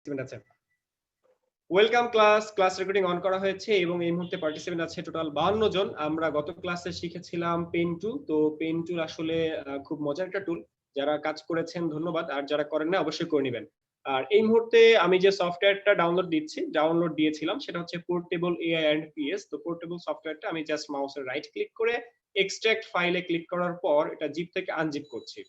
Participant আছে। Welcome class recording on করা হয়েছে এবং এই মুহূর্তে পার্টিসিপেন্ট আছে টোটাল 52 জন। আমরা গত ক্লাসে শিখেছিলাম পেন টুল। তো পেন টুল আসলে খুব মজার একটা টুল। যারা কাজ করেছেন ধন্যবাদ, আর যারা করেন না অবশ্যই করে নেবেন। আর এই মুহূর্তে আমি যে সফটওয়্যারটা ডাউনলোড দিয়েছিলাম সেটা হচ্ছে পোর্টেবল এআই এন্ড পিএস। তো পোর্টেবল সফটওয়্যারটা আমি জাস্ট মাউসের রাইট ক্লিক করে এক্সট্রাক্ট ফাইলে ক্লিক করার পর এটা জিপ থেকে আনজিপ করছি।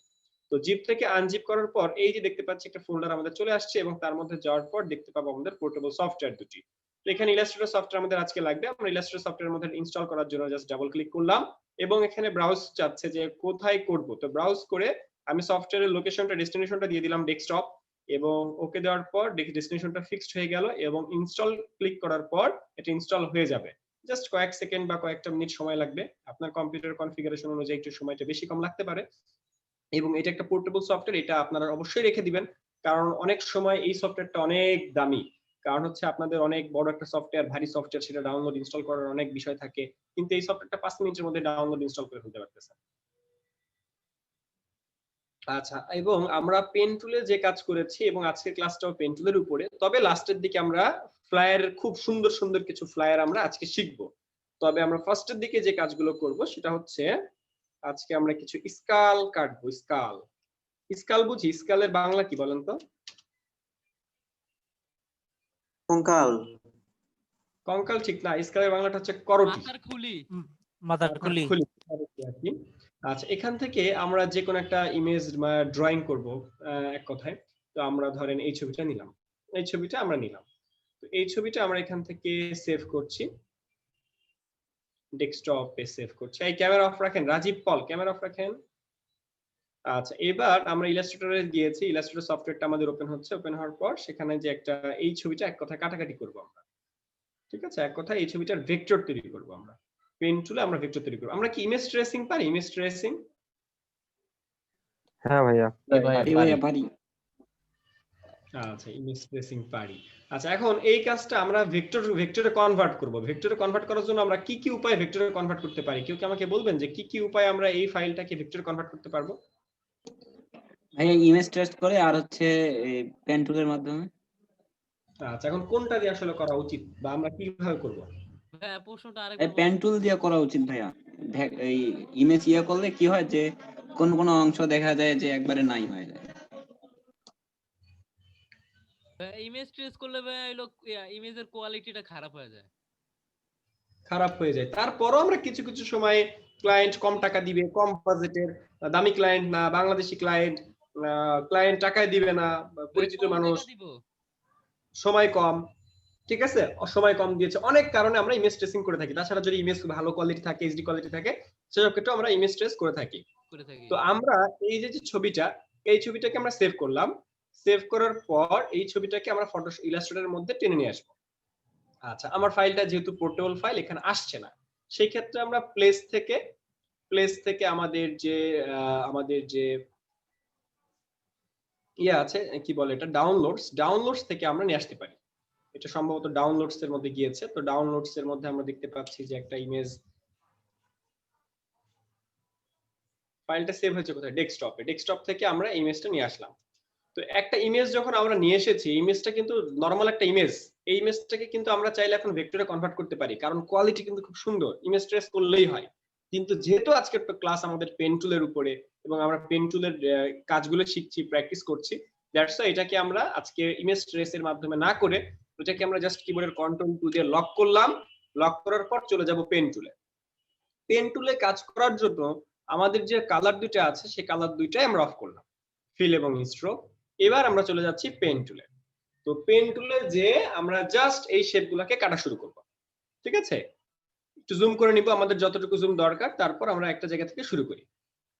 তো জিপ থেকে আনজিপ করার পর এই যে দেখতে পাচ্ছি একটা ফোল্ডার আমাদের চলে আসছে এবং তার মধ্যে যাওয়ার পর দেখতে পাবো আমাদের পোর্টেবল সফটওয়্যার দুটি। তো এখানে ইলাস্ট্রেটর সফটওয়্যার আমাদের আজকে লাগবে। আমরা ইলাস্ট্রেটর সফটওয়্যারের মধ্যে ইনস্টল করার জন্য জাস্ট ডাবল ক্লিক করলাম এবং এখানে ব্রাউজ চাচ্ছে যে কোথায় করব। তো ব্রাউজ করে আমি সফটওয়্যারের লোকেশনটা ডেস্টিনেশনটা দিয়ে দিলাম ডেস্কটপ এবং ওকে দেওয়ার পর ডেস্টিনেশনটা ফিক্সড হয়ে গেল এবং ইনস্টল ক্লিক করার পর এটা ইনস্টল হয়ে যাবে। জাস্ট কয়েক সেকেন্ড বা কয়েকটা মিনিট সময় লাগবে। আপনার কম্পিউটার কনফিগারেশন অনুযায়ী একটু সময়টা বেশি কম লাগতে পারে। এবং এটা একটা পোর্টেবল সফটওয়্যার, এটা আপনারা অবশ্যই রেখে দিবেন, কারণ অনেক সময় এই সফটওয়্যারটা অনেক দামি। কারণ হচ্ছে আপনাদের অনেক বড় একটা সফটওয়্যার, ভারী সফটওয়্যার, সেটা ডাউনলোড ইনস্টল করার অনেক বিষয় থাকে, কিন্তু এই সফটওয়্যারটা 5 মিনিটের মধ্যে ডাউনলোড ইনস্টল করে ফেলতে পারতেছেন। আচ্ছা, এবং আমরা পেন টুলে যে কাজ করেছি এবং আজকের ক্লাসটাও পেন টুলের উপরে, তবে লাস্টের দিকে আমরা ফ্লায়ার, খুব সুন্দর সুন্দর কিছু ফ্লায়ার আমরা আজকে শিখব। তবে আমরা ফার্স্টের দিকে যে কাজগুলো করব সেটা হচ্ছে আজকে আমরা কিছু স্কাল কাটবো। স্কাল বুঝি, স্কালের বাংলা কি বলেন তো? কঙ্কাল। কঙ্কাল ঠিক না, স্কালের বাংলাটা হচ্ছে করটি। মাথার খুলি। আচ্ছা, এখান থেকে আমরা যে কোনো একটা ইমেজ ড্রয়িং করব এক কথায়। তো আমরা ধরেন এই ছবিটা নিলাম, এই ছবিটা আমরা নিলাম। তো এই ছবিটা আমরা এখান থেকে সেভ করছি, ডেস্কটপে সেভ করছি। এই ক্যামেরা অফ রাখেন, রাজীব পল ক্যামেরা অফ রাখেন। আচ্ছা, এবার আমরা ইলাস্ট্রেটরে গিয়েছি, ইলাস্ট্রেটর সফটওয়্যারটা আমাদের ওপেন হচ্ছে। ওপেন হওয়ার পর সেখানে যে একটা এই ছবিটা এক কথায় কাটাকাটি করব আমরা, ঠিক আছে? এক কথায় এই ছবিটার ভেক্টর তৈরি করব আমরা। পেন টুলে আমরা ভেক্টর তৈরি করব। আমরা কি ইমেজ ট্রেসিং পারি? Image tracing? হ্যাঁ ভাইয়া, পারি। আচ্ছা, ইমেজ ট্রেসিং পারি। আচ্ছা, এখন এই কাজটা আমরা ভেক্টরে কনভার্ট করব। ভেক্টরে কনভার্ট করার জন্য আমরা কি কি উপায়ে ভেক্টরে কনভার্ট করতে পারি? কেউ কি আমাকে বলবেন যে কি কি উপায়ে আমরা এই ফাইলটাকে ভেক্টরে কনভার্ট করতে পারবো? ভাইয়া ইমেজ টেস্ট করে আর হচ্ছে পেন টুলের মাধ্যমে। আচ্ছা, এখন কোনটা দিয়ে আসলে করা উচিত বা আমরা কিভাবে করব? হ্যাঁ, প্রশ্নটা আরেকবার পেন টুল দিয়ে করা উচিত ভাইয়া। এই ইমেজ করলে কি হয় যে কোন কোন অংশ দেখা যায় যে একবারে নাই হয়ে যায়। ইমেজ ট্রেস করলে ইমেজের কোয়ালিটিটা খারাপ হয়ে যায়। তারপরও আমরা কিছু কিছু সময় ক্লায়েন্ট কম টাকা দিবে, কম বাজেটের, দামি ক্লায়েন্ট না, বাংলাদেশি ক্লায়েন্ট, ক্লায়েন্ট টাকায় দিবে না, পরিচিত মানুষ, সময় কম, ঠিক আছে? সময় কম দিয়েছে, অনেক কারণে আমরা ইমেজ ট্রেসিং করে থাকি। তাছাড়া যদি ইমেজ ভালো কোয়ালিটি থাকে, এইচডি কোয়ালিটি থাকে, সেসব ক্ষেত্রে আমরা ইমেজ ট্রেস করে থাকি। তো আমরা এই যে ছবিটা, এই ছবিটাকে আমরা সেভ করলাম। সেভ করার পর এই ছবিটাকে আমরা ফটো ইলাস্ট্রেটরের মধ্যে টেনে নিয়ে আসবো। আচ্ছা, আমার ফাইলটা যেহেতু পোর্টেবল ফাইল, এখানে আসছে না, সেই ক্ষেত্রে আমরা প্লেস থেকে আমাদের যে ইয়ে আছে, কি বলে এটা, ডাউনলোডস থেকে আমরা নিয়ে আসতে পারি। এটা সম্ভবত ডাউনলোডস এর মধ্যে গিয়েছে। তো ডাউনলোডস এর মধ্যে আমরা দেখতে পাচ্ছি যে একটা ইমেজ, ফাইলটা সেভ হয়েছে কোথায়? ডেস্কটপে। ডেস্কটপ থেকে আমরা ইমেজটা নিয়ে আসলাম। তো একটা ইমেজ যখন আমরা নিয়ে এসেছি, ইমেজটা কিন্তু নরমাল একটা ইমেজ, এই ইমেজটাকে কিন্তু আমরা চাইলে এখন ভেক্টরে কনভার্ট করতে পারি, কারণ কোয়ালিটি কিন্তু খুব সুন্দর, ইমেজ ট্রেস করলেই হয়। কিন্তু যেহেতু আজকের ক্লাস আমাদের পেন টুলের উপরে এবং আমরা পেন টুলের কাজগুলো শিখছি, প্র্যাকটিস করছি, দ্যাটস ওয়াই এটাকে আমরা আজকে ইমেজ ট্রেসের মাধ্যমে না করে এটাকে আমরা জাস্ট কিবোর্ডের কন্ট্রোল টু দিয়ে লক করলাম। লক করার পর চলে যাব পেন টুলে। পেন টুলে কাজ করার জন্য আমাদের যে কালার দুটো আছে, সেই কালার দুইটাই আমরা অফ করলাম, ফিল এবং স্ট্রোক। এবার আমরা চলে যাচ্ছি পেন টুলে। তো পেন টুলে যে আমরা জাস্ট এই শেপগুলোকে কাটা শুরু করব, ঠিক আছে? একটু জুম করে নিব, আমাদের যতটুকু জুম দরকার, তারপর আমরা একটা জায়গা থেকে শুরু করি।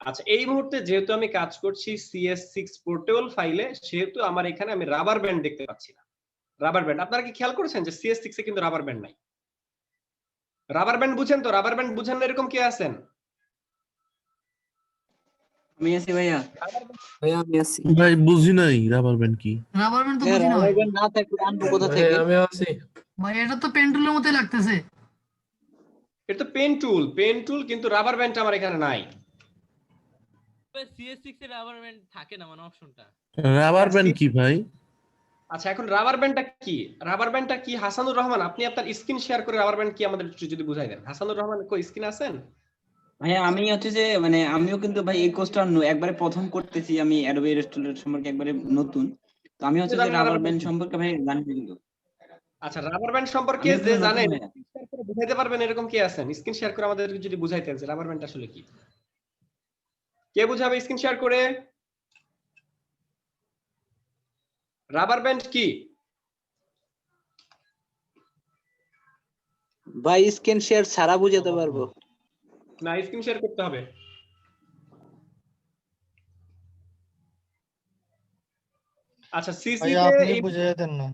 আচ্ছা, এই মুহূর্তে যেহেতু আমি কাজ করছি CS6 পোর্টেবল ফাইলে, সেহেতু আমার এখানে আমি রাবার ব্যান্ড দেখতে পাচ্ছি না। রাবার ব্যান্ড, আপনারা কি খেয়াল করেছেন যে CS6 এ কিন্তু রাবার ব্যান্ড নাই? রাবার ব্যান্ড বুঝেন তো? রাবার ব্যান্ড বুঝেন না এরকম কে আছেন? আমি আছি ভাইয়া। ভাইয়া আমি আছি। ভাই বুঝি নাই রাবার ব্যান্ড কি। রাবার ব্যান্ড তো বুঝি না ভাই। না থাকলে আনবো কোথা থেকে? আমি আছি ভাই, এটা তো পেন্টুলের মতোই লাগতেছে। এটা তো পেন টুল, কিন্তু রাবার ব্যান্ড আমার এখানে নাই। CS6 এর রাবার ব্যান্ড থাকে না, মানে অপশনটা। রাবার ব্যান্ড কি ভাই? আচ্ছা, এখন রাবার ব্যান্ডটা কি? রাবার ব্যান্ডটা কি? হাসানুর রহমান, আপনি আপনার স্ক্রিন শেয়ার করে রাবার ব্যান্ড কি আমাদের একটু যদি বুঝাই দেন। হাসানুর রহমান কই স্ক্রিনে আছেন? ভাইয়া আমি হচ্ছে যে মানে আমিও কিন্তু ভাই এই কোর্সটা একবারে প্রথম করতেছি, আমি অ্যাডোবি ইলাস্ট্রেটর সম্পর্কে একবারে নতুন। তো আমি হচ্ছে যে জানেন না রাবার রাবার ব্যান্ড ব্যান্ড কি? সম্পর্কে ভাই জানি না কিন্তু। আচ্ছা, রাবার ব্যান্ড সম্পর্কে আমিও যে কিন্তু নতুন জানেন ভাইয়া। শেয়ার করে বুঝাইতে পারবেন এরকম কে আছেন? স্ক্রিন শেয়ার করে আমাদের যদি বুঝাইতেন যে রাবার ব্যান্ড আসলে কি? কে বুঝাবে স্ক্রিন শেয়ার করে? রাবার ব্যান্ড কি? ভাই স্ক্রিন শেয়ার ছাড়া বুঝাতে পারবো। না, স্ক্রিন শেয়ার করতে হবে। আচ্ছা, ভাইয়া সিসিতে আপনি এই বুঝিয়ে দেন না।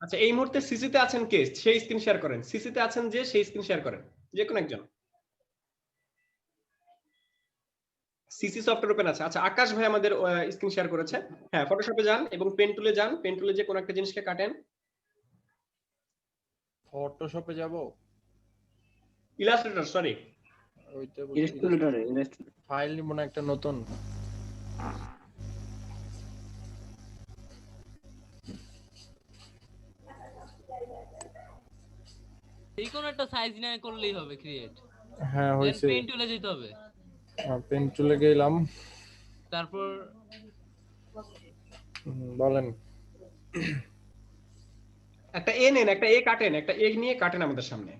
আচ্ছা, এই মুহূর্তে সিসিতে আছেন কে? সেই স্ক্রিন শেয়ার করেন। সিসিতে আছেন যে সেই স্ক্রিন শেয়ার করেন। যে কোনো একজন। সিসি সফটওয়্যার ওপেন আছে। আচ্ছা, আকাশ ভাই আমাদের স্ক্রিন শেয়ার করেছে। হ্যাঁ, ফটোশপে যান এবং পেন টুলে যান। পেন টুলে যে কোনো একটা জিনিসকে কাটেন। ফটোশপে যাব। Illustrator, sorry. ওইটা ইলাস্ট্রেটরে ফাইল নিব না একটা নতুন। এই কোন একটা সাইজ নিয়ে করলেই হবে ক্রিয়েট। হ্যাঁ দেন হইছে। পেইন্ট টুলে যেতে হবে। পেন টুলে গেলাম। তারপর বলেন। একটা এ নেন, একটা এ কাটেন, একটা এ নিয়ে কাটেন আমাদের সামনে।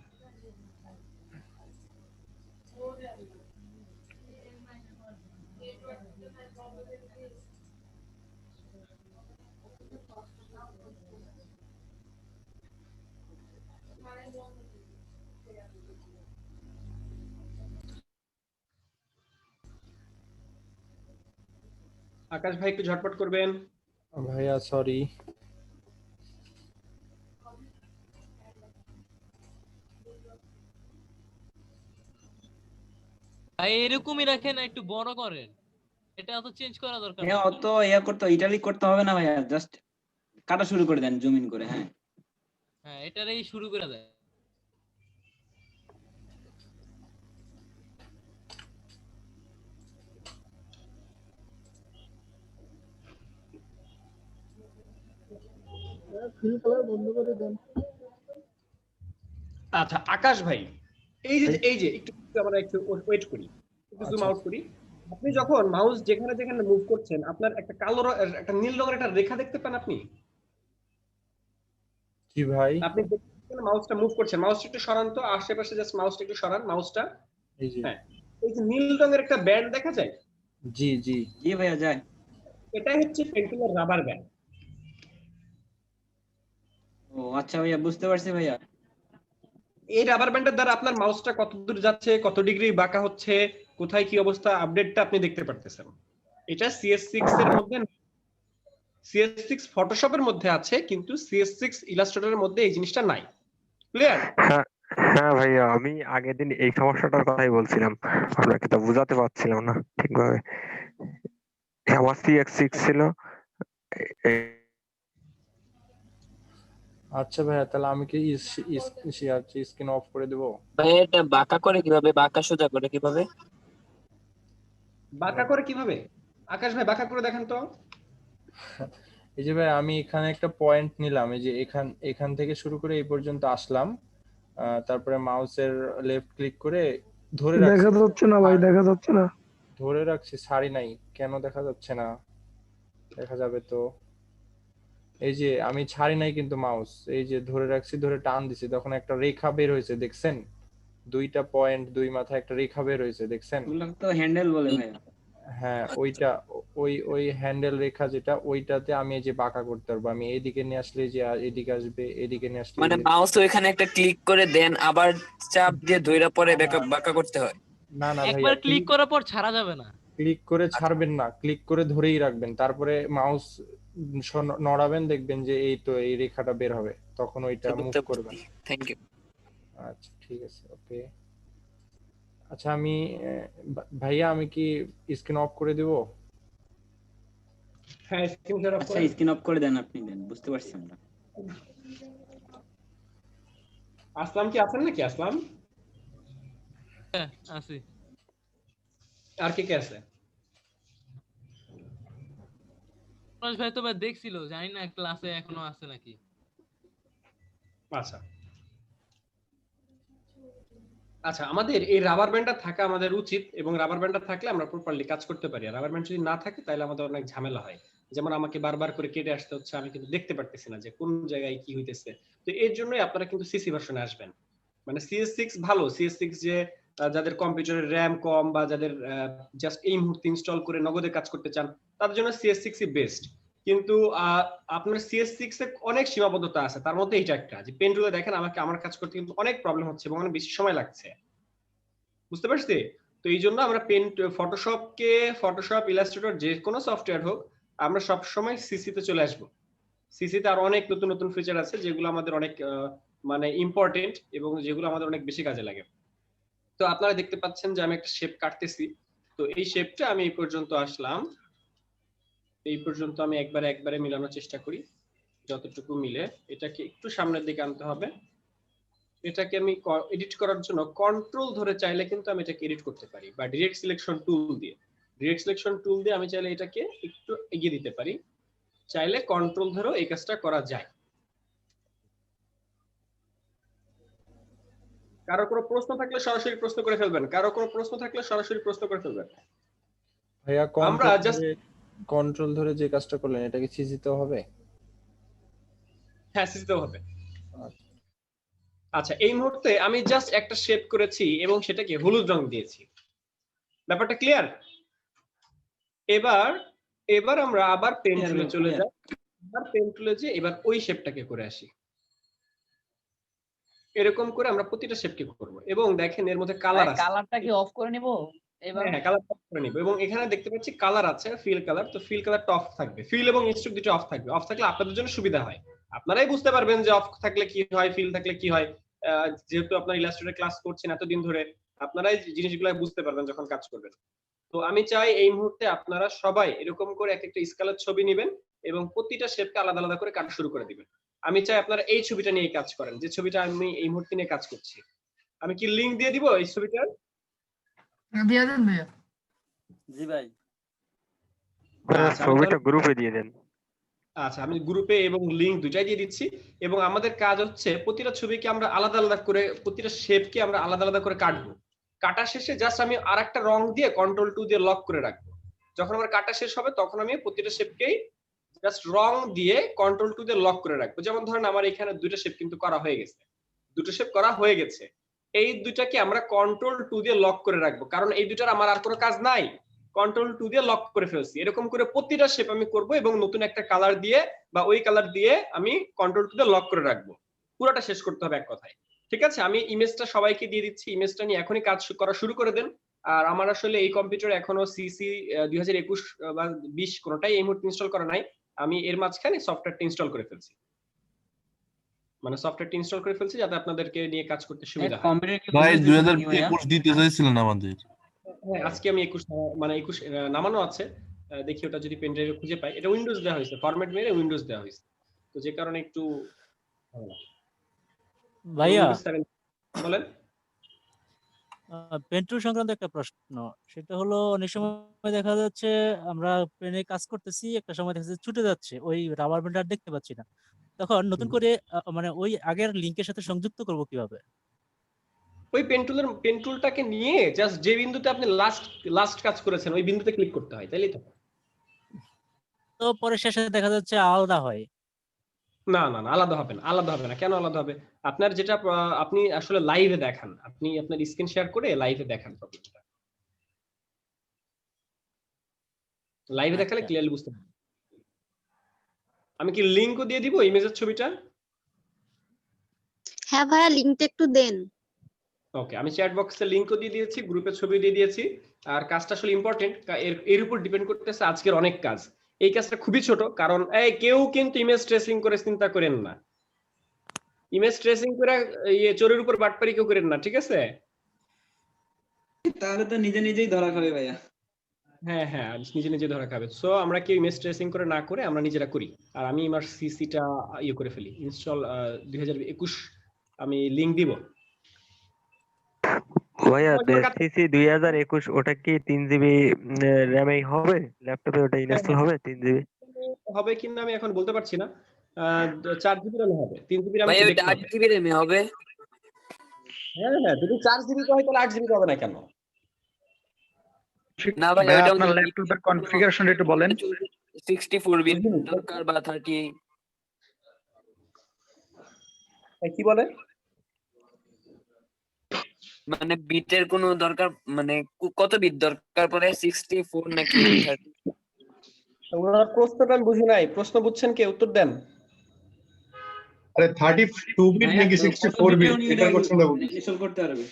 আকাশ ভাই একটু ঝটপট করবেন। ভাইয়া সরি। ভাই এরকমই রাখেন, একটু বড় করেন। এটা অত চেঞ্জ করা দরকার হ্যাঁ নেই। অত করতে ইটালিক করতে হবে না ভাইয়া, জাস্ট কাটা শুরু করে দেন জুম ইন করে। হ্যাঁ হ্যাঁ, এটারই শুরু করে দেয়। আচ্ছা, আকাশ ভাই, এই যে একটু আমরা একটু ওয়েট করি, একটু জুম আউট করি। আপনি যখন মাউস যেখানে যেখানে মুভ করছেন, আপনার একটা কালো একটা নীল রঙের একটা রেখা দেখতে পান আপনি? কি ভাই? আপনি যেখানে মাউসটা মুভ করছেন, মাউসটা একটু সরান তো, আশেপাশে জাস্ট মাউসটা একটু সরান, মাউসটা। এই যে। হ্যাঁ, এই যে নীল রঙের একটা ব্যান্ড দেখা যায়? জি জি। জি ভাইয়া যায়। এটাই হচ্ছে পেন্সিলের রাবার ব্যান্ড। ও আচ্ছা ভাইয়া, বুঝতে পারছি ভাইয়া। এই রাবার ব্যান্ডের দ্বারা আপনার মাউসটা কত দূর যাচ্ছে, কত ডিগ্রি বাঁকা হচ্ছে, কোথায় কি অবস্থা, আপডেটটা আপনি দেখতে পারতেছেন। এটা CS6 এর মধ্যে, CS6 ফটোশপের মধ্যে আছে, কিন্তু CS6 ইলাস্ট্রেটরের মধ্যে এই জিনিসটা নাই। ক্লিয়ার? হ্যাঁ হ্যাঁ ভাইয়া, আমি আগের দিন এই সমস্যাটার কথাই বলছিলাম, আপনাকে তো বুঝাতে পারছিলাম না ঠিকভাবে। আমার CS6 ছিল। আচ্ছা ভাইয়া, তাহলে আমি কি স্ক্রিন অফ করে দেব? ভাই এটা বাঁকা করে কিভাবে, বাঁকা সোজা করে কিভাবে? বাঁকা করে কিভাবে? আকাশ ভাই বাঁকা করে দেখেন তো। এই যে ভাই, আমি এখানে একটা পয়েন্ট নিলাম, এই যে এখান থেকে শুরু করে এই পর্যন্ত আসলাম। তারপরে মাউসের লেফট ক্লিক করে ধরে রাখছি। দেখা যাচ্ছে না ভাই, দেখা যাচ্ছে না। ধরে রাখছি, ছাড়ি নাই। কেন দেখা যাচ্ছে না? দেখা যাবে তো। এই যে আমি ছাড়ি নাই কিন্তু মাউস, এই যে ধরে রাখছি, ধরে টান দিছি, তখন একটা রেখা বের হয়েছে, দেখছেন? দুইটা পয়েন্ট, দুই মাথায় একটা রেখা বের হয়েছে, দেখছেন? তো হ্যান্ডেল বলে ভাইয়া। হ্যাঁ, ওইটা, ওই হ্যান্ডেল রেখা যেটা, ওইটাতে আমি এই যে বাঁকা করতে পারবো। আমি এইদিকে নিয়ে আসলে যে এদিকে আসবে, এদিকে নিয়ে আসলে মানে মাউস ওইখানে একটা ক্লিক করে দেন, আবার চাপ দিয়ে ধইরা পরে বাঁকা করতে হয়। না না ভাইয়া, একবার ক্লিক করার পর ছাড়া যাবে না। ক্লিক করে ছাড়বেন না, ক্লিক করে ধরেই রাখবেন, তারপরে মাউস নড়াবেন, দেখবেন যে এই তো এই রেখাটা বের হবে, তখন ওইটা মুভ করবেন। Thank you. আচ্ছা ঠিক আছে, ওকে। আচ্ছা আমি ভাইয়া, আমি কি স্ক্রিন অফ করে দেব? হ্যাঁ, স্ক্রিন শেয়ার অফ আচ্ছা করেন। স্ক্রিন অফ করে দেন, আপনি দেন, বুঝতে পারছি আমরা। আসলাম কি আছেন নাকি? আসলাম হ্যাঁ, আছে। আর কে কে আছে? পলাশ ভাই তো দেখছিল, জানি না ক্লাসে এখনো আছে নাকি। আচ্ছা আচ্ছা, আমাদের এই রাবার ব্যান্ডটা থাকা আমাদের উচিত, এবং রাবার ব্যান্ডটা থাকলে আমরা প্রপারলি কাজ করতে পারি। আর রাবার ব্যান্ড যদি না থাকে তাহলে আমাদের অনেক ঝামেলা হয়। যেমন আমাকে বারবার করে কেটে আসতে হচ্ছে, আমি কিন্তু দেখতে পারতেছি না যে কোন জায়গায় কি হইতেছে। তো এর জন্যই আপনারা কিন্তু সিসি ভার্সনে আসবেন। মানে CS6 ভালো, CS6 যে যাদের কম্পিউটারের র্যাম কম বা যাদের জাস্ট এই মুহূর্তে ইনস্টল করে নগদে কাজ করতে চান, তাদের জন্য CS6 ই বেস্ট। কিন্তু আপনার CS6 এ অনেক সীমাবদ্ধতা আছে, তার মধ্যে এটা একটা যে পেন টুলে দেখেন আমাকে আমার কাজ করতে কিন্তু অনেক প্রবলেম হচ্ছে এবং অনেক বেশি সময় লাগছে, বুঝতে পারছি? তো এই জন্য আমরা ফটোশপ, ইলাস্ট্রেটর যে কোনো সফটওয়্যার হোক, আমরা সব সময় সিসি তে চলে আসবো। সিসি তে আর অনেক নতুন নতুন ফিচার আছে যেগুলো আমাদের অনেক মানে ইম্পর্টেন্ট এবং যেগুলো আমাদের অনেক বেশি কাজে লাগে। তো আপনারা দেখতে পাচ্ছেন যে আমি একটা শেপ কাটতেছি। তো এই শেপটা আমি এই পর্যন্ত আসলাম, এই পর্যন্ত আমি একবারে মিলানোর চেষ্টা করি যতটুকু মিলে। এটাকে একটু সামনের দিকে আনতে হবে। এটাকে আমি এডিট করার জন্য কন্ট্রোল ধরে চাইলে কিন্তু আমি এটাকে এডিট করতে পারি, বা ডিরেক্ট সিলেকশন টুল দিয়ে আমি চাইলে এটাকে একটু এগিয়ে দিতে পারি। চাইলে কন্ট্রোল ধরেও এই কাজটা করা যায়। কারো কোনো প্রশ্ন থাকলে সরাসরি প্রশ্ন করে ফেলবেন। ভাইয়া আমরা জাস্ট কন্ট্রোল ধরে যে কাজটা করলেন এটা কি সিজিতেও হবে? হ্যাঁ, সিস্টেম হবে। আচ্ছা, এই মুহূর্তে আমি জাস্ট একটা শেপ করেছি এবং সেটাকে হলুদ রং দিয়েছি। ব্যাপারটা ক্লিয়ার? এবার আমরা আবার পেন টুলে চলে যাই। এবার ওই শেপটাকে করে আসি। এরকম করে আমরা প্রতিটা শেপকে করব এবং দেখেন এর মধ্যে কালার আছে। কালারটা কি অফ করে নিব এবার? হ্যাঁ, কালারটা অফ করে নিব এবং এখানে দেখতে পাচ্ছি কালার আছে, ফিল কালার। তো ফিল কালারটা অফ থাকবে, ফিল এবং স্ট্রোক দুটো অফ থাকবে। অফ থাকলে আপনাদের জন্য সুবিধা হয়, আপনারাই বুঝতে পারবেন যে অফ থাকলে কি হয়, ফিল থাকলে কি হয়। যেহেতু আপনারা ইলাস্ট্রেটর ক্লাস করছেন এতদিন ধরে, আপনারাই জিনিসগুলো বুঝতে পারবেন যখন কাজ করবেন। তো আমি চাই এই মুহূর্তে আপনারা সবাই এরকম করে এক একটা স্কেলের ছবি নেবেন এবং প্রতিটা শেপকে আলাদা আলাদা করে কাটা শুরু করে দিবেন। আমি চাই আপনারা এই ছবিটা নিয়ে কাজ করেন, যে ছবিটা আমি এই মুহূর্তে নিয়ে কাজ করছি। আমি কি লিংক দিয়ে দিব এই ছবিটার? দিয়ে দেন ভাইয়া। জি ভাই। ছবিটা গ্রুপে দিয়ে দেন। আচ্ছা, আমি গ্রুপে এবং লিংক দুটাই দিয়ে দিচ্ছি। এবং আমাদের কাজ হচ্ছে প্রতিটা ছবিকে আমরা আলাদা আলাদা করে, প্রতিটা শেপকে আমরা আলাদা আলাদা করে কাটবো। কাটা শেষে জাস্ট আমি আরেকটা রং দিয়ে কন্ট্রোল 2 দিয়ে লক করে রাখবো। যখন আমার কাটা শেষ হবে তখন আমি প্রতিটা শেপকেই জাস্ট রং দিয়ে কন্ট্রোল 2 দিয়ে লক করে রাখবো। যেমন ধরেন আমার এখানে দুটো শেপ কিন্তু করা হয়ে গেছে, এই দুটাকে আমরা কন্ট্রোল 2 দিয়ে লক করে রাখবো, কারণ এই দুটার আমার আর কোনো কাজ নাই। কন্ট্রোল 2 দিয়ে লক করে ফেলছি। এরকম করে প্রতিটা শেপ আমি করব এবং নতুন একটা কালার দিয়ে বা ওই কালার দিয়ে আমি কন্ট্রোল 2 দিয়ে লক করে রাখবো। পুরোটা শেষ করতে হবে এক কথায়। ঠিক আছে, আমি ইমেজটা সবাইকে দিয়ে দিচ্ছি। ইমেজটা নিয়ে এখনই কাজ করা শুরু করে দেন। আর আমার আসলে এই কম্পিউটার এখনো সিসি 2021 বা 20 কোনটাই এই মুহূর্তে ইনস্টল করা নাই। আমি এর মাঝখানে সফটওয়্যারটা ইনস্টল করে ফেলছি, যাতে আপনাদেরকে নিয়ে কাজ করতে সুবিধা হয়। ভাই 2021 দিতে চাইছিলেন আমাদের। হ্যাঁ, আজকে আমি 21 নামানো আছে। দেখি ওটা যদি পেন ড্রাইভে খুঁজে পাই। এটা উইন্ডোজ দেওয়া হয়েছে, ফরম্যাট মেরে উইন্ডোজ দেওয়া হয়েছে, তো যে কারণে একটু ভাইয়া বলেন। পেন্টু সংক্রান্ত একটা প্রশ্ন, সেটা হলো অনেক সময় দেখা যাচ্ছে আমরা পেনে কাজ করতেছি, একটা সময় দেখা যাচ্ছে ছুটে যাচ্ছে, ওই রাবার ব্যান্ড আর দেখতে পাচ্ছি না, তখন নতুন করে মানে ওই আগের লিংকের সাথে সংযুক্ত করব কিভাবে? ওই পেন টুলটাকে নিয়ে জাস্ট যে বিন্দুতে আপনি লাস্ট কাজ করেছেন ওই বিন্দুতে ক্লিক করতে হয়, তাইলেই তো। তো পরে শেষে দেখা যাচ্ছে আলাদা হয়। না, আলাদা হবে না। কেন আলাদা হবে? আপনার যেটা আপনি আসলে লাইভে দেখান, আপনি আপনার স্ক্রিন শেয়ার করে লাইভে দেখান প্রবলেমটা। লাইভে দেখালে ক্লিয়ারলি বুঝতে পারবেন। আমি কি লিংকও দিয়ে দিব ইমেজের ছবিটা? হ্যাঁ ভাইয়া, লিংকটা একটু দেন। ওকে, আমি চ্যাট বক্সে লিংকও দিয়ে দিয়েছি, গ্রুপে ছবি দিয়ে দিয়েছি। আর কাজটা আসলে ইম্পর্টেন্ট, এর উপর ডিপেন্ড করতেছে আজকের অনেক কাজ। এই কাজটা খুবই ছোট, কারণ কেউ কিন্তু ইমেজ ট্রেসিং করে চিন্তা করেন না, ইমেজ ট্রেসিং করে চোরের উপর বাটপারি কেউ করেন না, ঠিক আছে? তাহলে তো নিজে নিজেই ধরা খাবে ভাইয়া। হ্যাঁ, নিজে ধরা খাবে। সো আমরা কেউ ইমেজ ট্রেসিং করে না করে আমরা নিজেরা করি। আর আমি আমার সিসিটা করে ফেলি, ইনস্টল 2021 আমি লিংক দিব। ভাইয়া সিসি 2021 ওটা কি 3 জিবি র‍্যামে হবে? ল্যাপটপে ওটা ইনস্টল হবে 3 জিবি? হবে কিনা আমি এখন বলতে পারছি না। 4 জিবি RAM হবে, 3 জিবি RAM ভাই ওইটা দেখতে 8 হবে। জিবি র্যামে হবে? হ্যাঁ হ্যাঁ, যদি 4 জিবি হয় তাহলে 8 জিবি হবে না কেন? না ভাই ভাইয়া ওইটা আপনার ল্যাপটপের কনফিগারেশনটা একটু বলেন। 64 বিট বুঝিনি। দরকার বা 30। কি বলে? মানে বিটের কোনো দরকার, মানে কত বিট দরকার পড়ে, 64 নাকি 30? ওনার প্রশ্নটা আমি বুঝি নাই, প্রশ্ন বুঝছেন কে? উত্তর দেন। আরে 32 বিট নাকি 64 বিট এটা কোশ্চেন দাও। ইনস্টল করতে পারবে।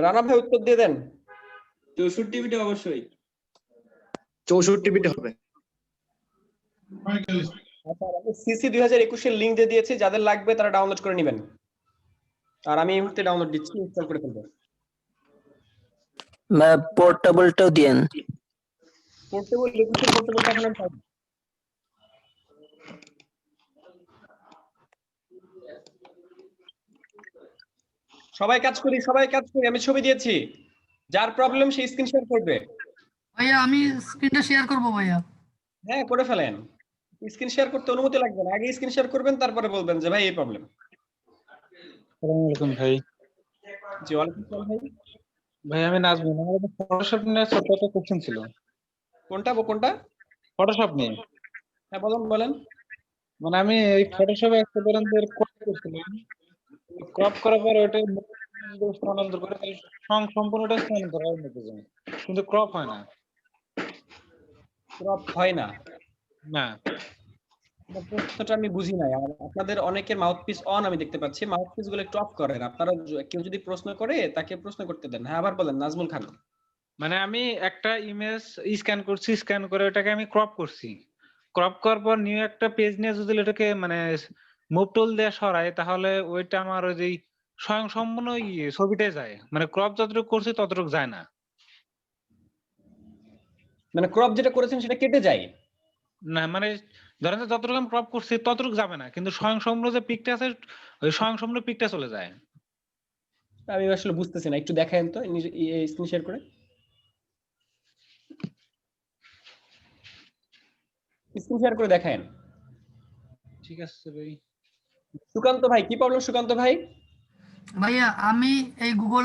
রানা ভাই উত্তর দিয়ে দেন। 64 বিটে অবশ্যই। 64 বিট হবে। আচ্ছা, আমি সিসি 2021 এর লিংক দিয়ে দিয়েছি, যাদের লাগবে তারা ডাউনলোড করে নেবেন। আর আমি এই মুহূর্তে ডাউনলোড দিচ্ছি, ইনস্টল করে ফেলবো। পোর্টেবলটাও দেন। পোর্টেবল 21 এর পোর্টেবলটা এখন আমি পাবো। সবাই কাজ করি, সবাই কাজ করি, আমি ছবি দিয়েছি। যার প্রবলেম সেই স্ক্রিন শেয়ার করবে। ভাইয়া আমি স্ক্রিনটা শেয়ার করবো ভাইয়া। হ্যাঁ করে ফেলেন, স্ক্রিন শেয়ার করতে অনুমতি লাগবে না, আগে স্ক্রিন শেয়ার করবেন তারপরে বলবেন যে ভাই এই প্রবলেম। আসসালামু আলাইকুম ভাই। জি ওয়ালাইকুম আসসালাম ভাই। ভাই আমি নাজমুল, আমার একটা ফটোশপ নিয়ে ছোট্ট একটা কোশ্চেন ছিল। কোনটা কোনটা? ফটোশপ নিয়ে। হ্যাঁ বলেন বলেন। মানে আমি এই ফটোশপে একটা ধরনের ক্রপ করছিলাম, ক্রপ করার পর ওটা স্থানান্তর করে সম্পূর্ণটা স্থানান্তর করার মতো যায়, কিন্তু ক্রপ হয় না। ক্রপ হয় না? না। প্রশ্নটা আমি বুঝি নাই। আর আপনাদের অনেকের মাউথপিস অন আমি দেখতে পাচ্ছি, মাউথপিস গুলো একটু অফ করেন। আপনারা কেউ যদি প্রশ্ন করে তাকে প্রশ্ন করতে দেন। হ্যাঁ আবার বলেন নাজমুল খান। মানে আমি একটা ইমেজ স্ক্যান করছি, স্ক্যান করে ওটাকে আমি ক্রপ করছি, ক্রপ করার পর নিউ একটা পেজ নিয়ে যদি এটাকে মানে মুভ টুল দিয়ে সরাই, তাহলে ওইটা আমার ওই যে স্বয়ংসম্পূর্ণ ছবিটাই যায়, মানে ক্রপ যতটুকু করছি ততটুকু যায় না। মানে ক্রপ যেটা করেছেন সেটা কেটে যায় না, মানে ধরেন যে যতটুকু আমি ক্রপ করছি ততটুকু যাবে না, কিন্তু স্বয়ংসম্পূর্ণ যে পিকটা আছে ওই স্বয়ংসম্পূর্ণ পিকটা চলে যায়। আমি আসলে বুঝতেছি না, একটু দেখায়েন তো স্ক্রিন শেয়ার করে। স্ক্রিন শেয়ার করে দেখায়েন। ঠিক আছে ভাই। সুকান্ত ভাই কি প্রবলেম? সুকান্ত ভাই ভাইয়া আমি এই গুগল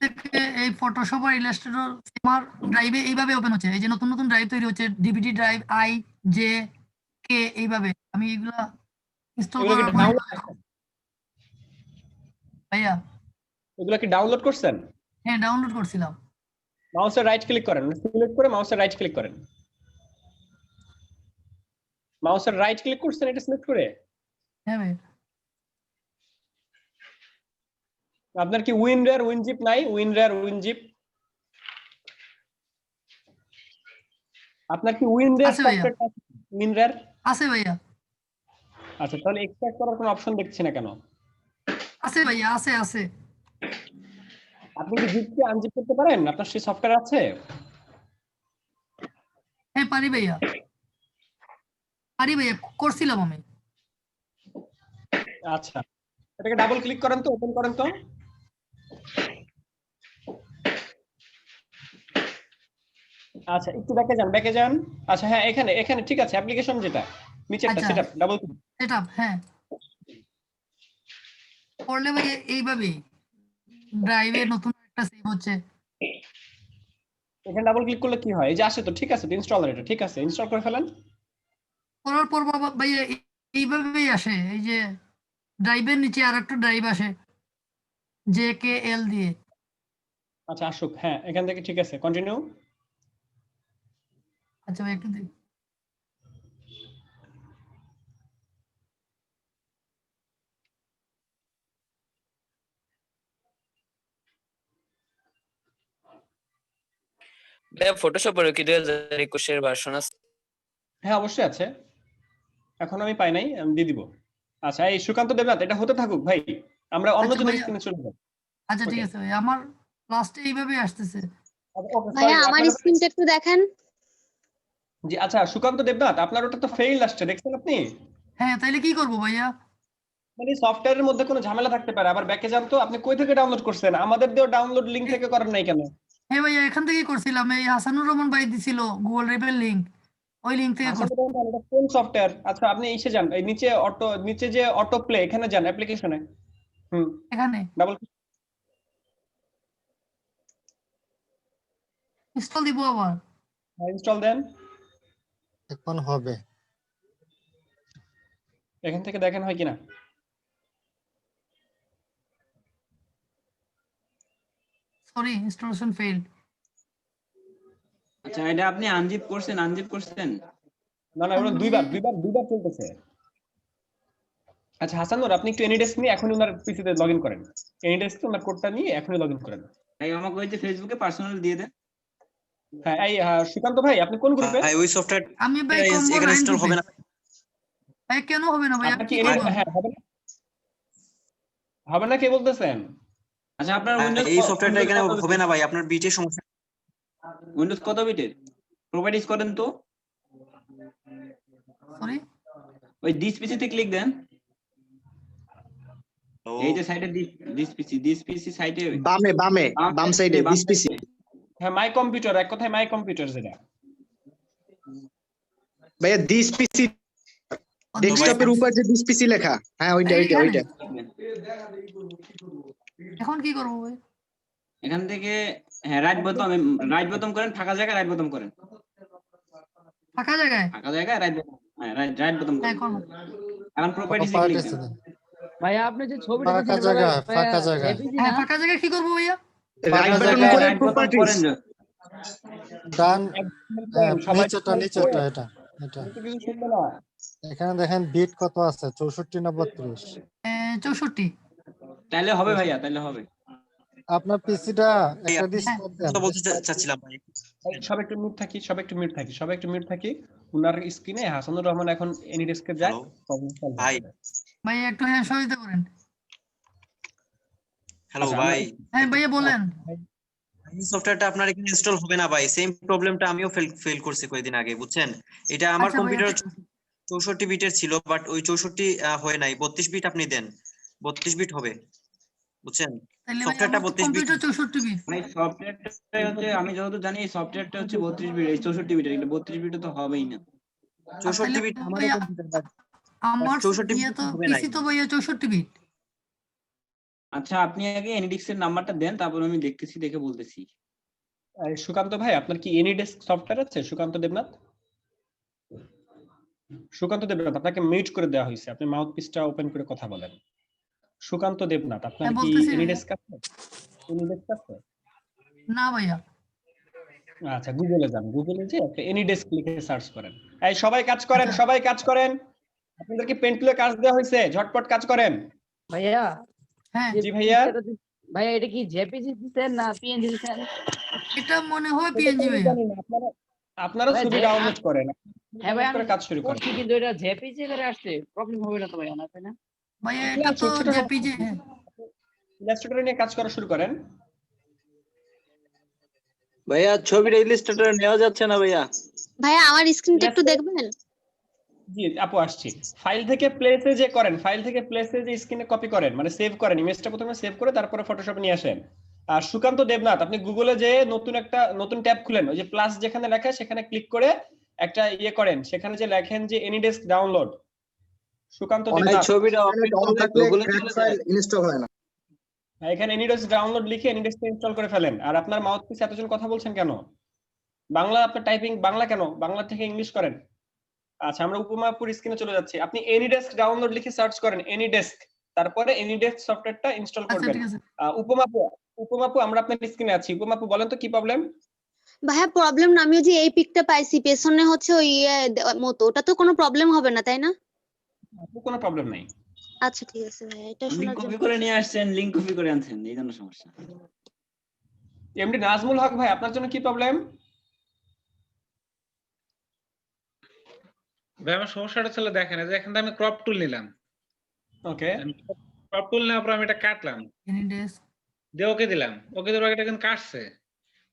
থেকে এই ফটোশপ আর ইলাস্ট্রেটর আমার ড্রাইভে এইভাবে ওপেন হচ্ছে। এই যে নতুন নতুন ড্রাইভ তৈরি হচ্ছে, ডিভিডি ড্রাইভ, আই, জে, কে, এইভাবে আমি এগুলা ইনস্টল এগুলো কি করার পরে ডাউনলোড? ভাইয়া এগুলো কি ডাউনলোড করছেন? হ্যাঁ ডাউনলোড করছিলাম। মাউসের রাইট ক্লিক করেন, সিলেক্ট করে মাউসের রাইট ক্লিক করেন। মাউসের রাইট ক্লিক করছেন এটা সিলেক্ট করে? হ্যাঁ ভাই। আপনার কি উইনরার উইনজিপ নাই? উইনরার উইনজিপ আপনার কি উইনরার আছে ভাইয়া। সফটওয়্যার? উইনরার আছে ভাইয়া। আচ্ছা, তাহলে এক্সট্রাক্ট করার কোনো অপশন দেখছি না কেন? আছে ভাইয়া, আছে আছে। আপনি কি জিপকে আনজিপ করতে পারেন? আপনার সেই সফটওয়্যার আছে? হ্যাঁ পারি ভাইয়া, পারি ভাইয়া, করছিলাম আমি। আচ্ছা, এটাকে ডাবল ক্লিক করেন তো, ওপেন করেন তো। আচ্ছা একটু ব্যাকে যান, ব্যাকে যান। আচ্ছা হ্যাঁ, এখানে এখানে ঠিক আছে, অ্যাপ্লিকেশন যেটা নিচেরটা আচ্ছা। Setup, double click. সেটআপ, হ্যাঁ করলে ভাই এইভাবেই ড্রাইভে নতুন একটা সেভ হচ্ছে। এখানে ডাবল ক্লিক করলে কি হয়? এই যে আসে তো, ঠিক আছে, ইনস্টলার এটা ঠিক আছে, ইনস্টল করে ফেলেন। করার পর বাবা ভাইয়া এইভাবেই আসে। এই যে ড্রাইভের নিচে আরেকটা ড্রাইভ আসে জে কে এল দিয়ে। আচ্ছা আসুক, হ্যাঁ এখান থেকে ঠিক আছে, কন্টিনিউ। আচ্ছা ভাই একটু দিই। ফটোশপের কি 2021 এর ভার্সন আছে? হ্যাঁ অবশ্যই আছে, এখন আমি পাই নাই, আমি দিয়ে দিব। আচ্ছা এই সুকান্ত দেবনাথ, এটা হতে থাকুক ভাই, আমরা অন্য আচ্ছা জনের ভাইয়া। স্ক্রিনে চলে যাব। আচ্ছা ঠিক আছে ভাই, আমার লাস্টে এইভাবেই আসতেছে। ভাইয়া আমার স্ক্রিনটা একটু দেখেন। জি আচ্ছা সুকান্ত দেবনাথ, আপনার ওটা তো ফেইল আসছে, দেখছেন আপনি? হ্যাঁ তাইলে কি করবো ভাইয়া? মানে সফটওয়্যারের মধ্যে কোনো ঝামেলা থাকতে পারে, আবার ব্যাকে যান তো। আপনি কই থেকে ডাউনলোড করছেন? আমাদের দেও ডাউনলোড লিংক থেকে করেন নাই কেন? হ্যাঁ ভাইয়া এখান থেকেই করছিলাম, এই হাসানুর রহমান ভাই দিছিল গুগল ড্রাইভের লিংক, ওই লিংক থেকে আচ্ছা, করছি। এটা কোন সফটওয়্যার? আচ্ছা, আপনি এসে যান, এই নিচে যে অটো প্লে, এখানে যান অ্যাপ্লিকেশনে। এখানে ডাবল ইনস্টল দিব আবার। ইনস্টল দেন। এখন হবে। এখান থেকে দেখেন হয় কিনা। Sorry, installation failed. আচ্ছা, এটা আপনি আনজিপ করছেন? না ওটা দুইবার চলতেছে। আচ্ছা হাসানুর, আপনি একটু এনিডেস্ক নিয়ে এখন ওনার পিসিতে লগইন করেন। এনিডেস্কে ওনার কোডটা নিয়ে এখনই লগইন করেন। ভাই আমাকে ওই যে ফেসবুকে পার্সোনাল দিয়ে দেন। হ্যাঁ, এই সুকান্ত ভাই, আপনি কোন গ্রুপে? ভাই ওই সফটওয়্যার আমি ভাই কম্বো এখানে 9 ইনস্টল হবে গ্রুপে। না। ভাই কেন হবে না ভাই? আপনার কি কি করব? হ্যাঁ, হবে না কে বলতেছেন? আচ্ছা, আপনার উইন্ডোজ এই সফটওয়্যারটা এখানে হবে না ভাই, আপনার বিটের সমস্যা। উইন্ডোজ কত বিটের? প্রোভাইড করেন তো। সরি, ওই দিস পিসিতে ক্লিক দেন। এই যে সাইডে দিস পিসি সাইডে বামে বাম সাইডে দিস পিসি। হ্যাঁ, মাই কম্পিউটার, এক কথায় মাই কম্পিউটার যেটা। ভাইয়া দিস পিসি ডেস্কটপের উপর যে দিস পিসি লেখা, হ্যাঁ ওইটা। এখন কি করব ভাই? এখান থেকে হ্যাঁ রাইট বোতাম করেন, ফাঁকা জায়গায় রাইট বোতাম করেন। ফাঁকা জায়গায় রাইট বোতাম, হ্যাঁ রাইট বোতাম করেন। এখন প্রপার্টিজে ক্লিক দেন। ভাইয়া আপনি যে ছবিটা ফাঁকা জায়গা হ্যাঁ, ফাঁকা জায়গায় কি করব ভাইয়া? রাইট বাটন করে রাইট বোতাম প্রপার্টিজ। করেন। ডান সবাই নিচেরটা এটা কিছু শুনবে না। এখানে দেখেন বিট কত আছে, 64 না 32? 64। তাইলে হবে ভাইয়া, তাইলে হবে। আপনার পিসিটা একটা ডিসপ্লে দেন। তো বলতে চাচ্ছিলাম ভাই, সবাই একটু মিউট থাকি। উনার স্ক্রিনে হাসানুর রহমান এখন এনিডেস্কে যায়। ভাই ভাই একটু হ্যাঁ সহায়তা করেন। হ্যালো আচ্ছা, ভাই, হ্যাঁ ভাইয়া বলেন। এই সফটওয়্যারটা আপনার এখানে ইনস্টল হবে না ভাই। সেম প্রবলেমটা আমিও ফেল করছি কয়েকদিন আগে, বুঝছেন। এটা আমার আচ্ছা ভাইয়া, কম্পিউটার 64 বিটের ছিল, বাট ওই 64 হয় নাই। 32 বিট আপনি দেন, 32 বিট হবে, বুঝছেন। তাহলে ভাই সফটওয়্যারটা আমার 32 বিট। Computer 64 bit. ভাই সফটওয়্যারটা হচ্ছে, আমি যতদূর জানি এই সফটওয়্যারটা হচ্ছে 32 বিট, এই 64 বিটের। এটা 32 বিটে তো হবেই না। 64 বিট আমারও ভাইয়া কম্পিউটার, আমার 64 ইয়ে বিট তো হবে না। পিসি তো ভাইয়া 64 বিট। আচ্ছা, আপনি আগে এনএডিক্স এর নাম্বারটা দেন, তারপর আমি দেখতেছি, দেখে বলতেছি। সুকান্ত ভাই, আপনার কি এনিডেস্ক সফটওয়্যার আছে? সুকান্ত দেবনাথ, আপনাকে মিউট করে দেওয়া হয়েছে। আপনি মাউথপিসটা ওপেন করে কথা বলেন। সুকান্ত দেবনাথ, আপনার হ্যাঁ, কি বলতেছি ভাইয়া। এনিডেস্ক আছে? না ভাইয়া। আচ্ছা, গুগলে যান। গুগলে যে একটা এনিডেস্ক লিখে সার্চ করেন। এই সবাই কাজ করেন। আপনাদের কি পেন টুলে কাজ দেওয়া হয়েছে? ঝটপট কাজ করেন। ভাইয়া হ্যাঁ জি ভাইয়া। ভাইয়া এটা কি জেপিজি দিছেন না পিএনজি দিছেন? এটা মনে হয় পিএনজি ভাইয়া। আপনারা ভাই, ছবি ডাউনলোড করেন, হ্যাঁ ভাই, করে কাজ শুরু করেন। করছি, কিন্তু এটা জেপিজি করে আসছে, প্রবলেম হবে না তো ভাইয়া, না তাই না? ভাইয়া এটা তো জেপিজি। হ্যাঁ ইলাস্ট্রেটর নিয়ে কাজ করা শুরু করেন। ভাইয়া ছবিটা ইলাস্ট্রেটর নেওয়া যাচ্ছে না ভাইয়া। ভাইয়া আমার স্ক্রিনটা একটু দেখবেন? জি আপু, আসছি। ফাইল থেকে প্লেসে যে স্ক্রিনে কপি করেন, মানে সেভ করেন, ইমেজটা প্রথমে সেভ করে তারপরে ফটোশপে নিয়ে আসেন। আর সুকান্ত দেবনাথ, আপনি গুগলে যে নতুন ট্যাব খুলেন, ওই যে প্লাস যেখানে লেখা সেখানে ক্লিক করে একটা ইয়ে করেন, সেখানে যে লেখেন যে এনিডেস্ক ডাউনলোড। সুকান্ত দেবনাথ, ছবিটা ইনস্টল হয় না। এখানে এনিডেস্ক ডাউনলোড লিখে এনিডেস্ক ইনস্টল করে ফেলেন। আর আপনার মাউথপিস এতজন কথা বলছেন কেন? বাংলা, আপনার টাইপিং বাংলা কেন? বাংলা থেকে ইংলিশ করেন। আচ্ছা, আমরা উপমাপুর স্ক্রিনে চলে যাচ্ছি। আপনি এনিডেস্ক ডাউনলোড লিখে সার্চ করেন, এনিডেস্ক, তারপরে এনিডেস্ক সফটওয়্যারটা ইনস্টল আচ্ছা করবেন। ঠিক আছে উপমাপু আমরা আপনার স্ক্রিনে আছি। উপমাপু বলেন তো কি প্রবলেম? ভাইয়া প্রবলেম না, আমিও যে এই পিকটা পাইছি পেছনে হচ্ছে ওই মতো, ওটা তো কোনো প্রবলেম হবে না তাই না? কোনো প্রবলেম নাই। আচ্ছা ঠিক আছে ভাইয়া, এটা লিংক শোনার কপি জন্য। করে নিয়ে আসছেন, লিংক কপি করে আনছেন, এই জন্য সমস্যা। এমডি নাজমুল হক ভাই, আপনার জন্য কি প্রবলেম? ভাই আমার সমস্যাটা ছিল, দেখেন এই যে এখান থেকে আমি ক্রপ টুল নিলাম। ওকে, ক্রপ টুল নেওয়ার পর আমি এটা কাটলাম, এনিডেস্ক দিয়ে ওকে দিলাম। ওকে দেওয়ার পর এটা কিন্তু কাটছে,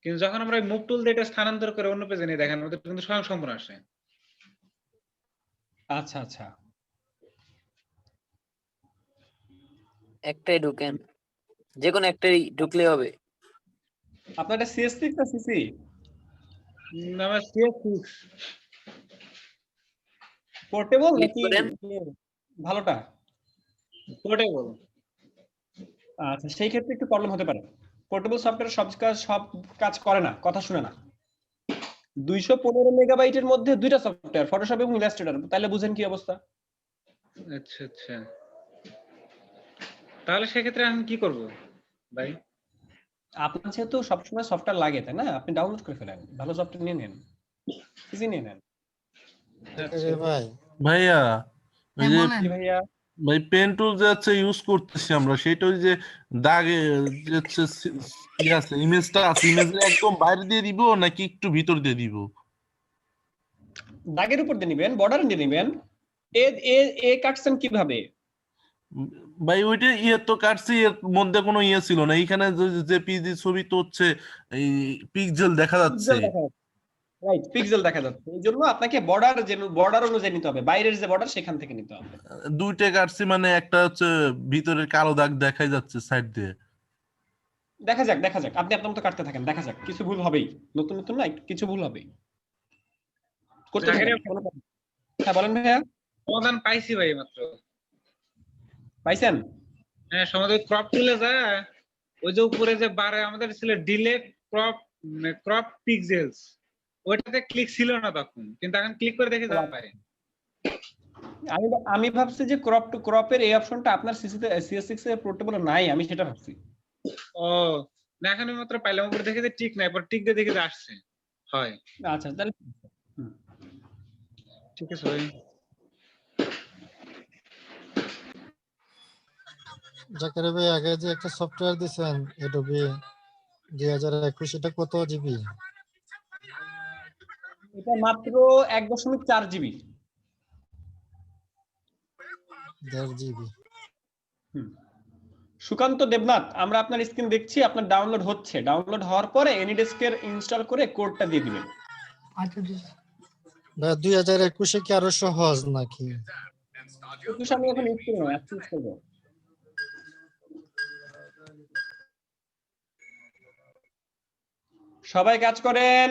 কিন্তু যখন আমরা মুভ টুল দিয়ে এটা স্থানান্তর করে অন্য পেজে নিয়ে দেখেন ওদের কিন্তু স্বয়ংসম্পূর্ণ আসে। আচ্ছা আচ্ছা, একটাই ঢুকেন, যে কোনো একটাই ঢুকলে হবে। আপনার এটা CS6 না CC? আমার CS6 পোর্টেবল ক্লিক নাকি করেন। ভালোটা? পোর্টেবল। আচ্ছা, সেই ক্ষেত্রে একটু প্রবলেম হতে পারে। পোর্টেবল সফটওয়্যার সব কাজ করে না, কথা শুনে না। 215 মেগাবাইটের মধ্যে দুইটা সফটওয়্যার, ফটোশপ এবং ইলাস্ট্রেটর, তাহলে বুঝেন কি অবস্থা। আচ্ছা আচ্ছা, তাহলে সেক্ষেত্রে আমি কি করব ভাই? আপনার যেহেতু সবসময় সফটওয়্যার লাগে, তাই না? আপনি ডাউনলোড করে ফেলেন, ভালো সফটওয়্যার নিয়ে নেন, সিসি নিয়ে নেন। জাকির ভাই ভাইয়া ওই যে কি ভাইয়া? ভাই পেন টুল যে হচ্ছে ইউজ করতেছি আমরা, সেটা ওই যে দাগে যে হচ্ছে কি আছে, ইমেজটা আছে, ইমেজের একদম বাইরে দিয়ে দিব নাকি একটু ভিতর দিয়ে দিব? দাগের উপর দিয়ে নিবেন, বর্ডার দিয়ে নিবেন। এ এ এ কাটছেন কিভাবে? ভাই ওইটা ইয়ে তো কাটছি, এর মধ্যে কোনো ইয়ে ছিল না, এইখানে যে পিজি ছবি তো হচ্ছে এই পিক্সেল দেখা যাচ্ছে। পিক্সেল দেখা যাচ্ছে, রাইট, পিক্সেল দেখা যাচ্ছে। এই জন্য আপনাকে বর্ডার অনুযায়ী নিতে হবে, বাইরের যে বর্ডার সেখান থেকে নিতে হবে। দুইটা কাটছি, মানে একটা হচ্ছে ভিতরের কালো দাগ দেখাই যাচ্ছে সাইড দিয়ে। দেখা যাক, আপনি আপনার মতো কাটতে থাকেন, দেখা যাক, কিছু ভুল হবেই, নতুন নতুন না, কিছু ভুল হবেই, করতে থাকেন, কোনো problem নেই। হ্যাঁ বলেন ভাইয়া। সমাধান পাইছি ভাই মাত্র। পাইছেন? হ্যাঁ, সমাধান ক্রপ টুলে যায়, ওই যে উপরে যে বারে আমাদের ছিল ডিলেট ক্রপ পিক্সেলস, ওইটাতে ক্লিক ছিল না তখন, কিন্তু এখন ক্লিক করে দেখে যায়। আমি ভাবছি যে ক্রপ টু ক্রপের এই অপশনটা আপনার সিসিতে CS6 এ পোর্টেবল নাই, আমি সেটা ভাবছি। ও না, এখন আমি মাত্র পাইলাম, উপরে দেখে যে টিক নাই, পর টিক দিয়ে দেখে যে আসছে। হয়, আচ্ছা তাহলে ঠিক আছে ভাই। জাকির ভাই আগে যে একটা সফটওয়্যার দিছেন এডোবি 2021, এটা কত জিবি? এটা মাত্র 1.4 জিবি। 1.5 জিবি। সুকান্ত দেবনাথ, আমরা আপনার স্ক্রিন দেখছি, আপনার ডাউনলোড হচ্ছে, ডাউনলোড হওয়ার পরে এনিডেস্কের ইনস্টল করে কোডটা দিয়ে দিবেন। আচ্ছা ভাই 2021 কি আরো সহজ নাকি? 21 আমি এখন ইউজ করি না, আজকে ইউজ করব। সবাই কাজ করেন।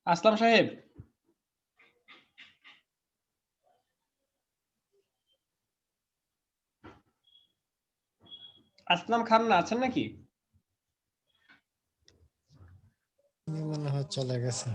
আসলাম সাহেব, আসলাম খান না আছেন নাকি? মনে হয় চলে গেছে।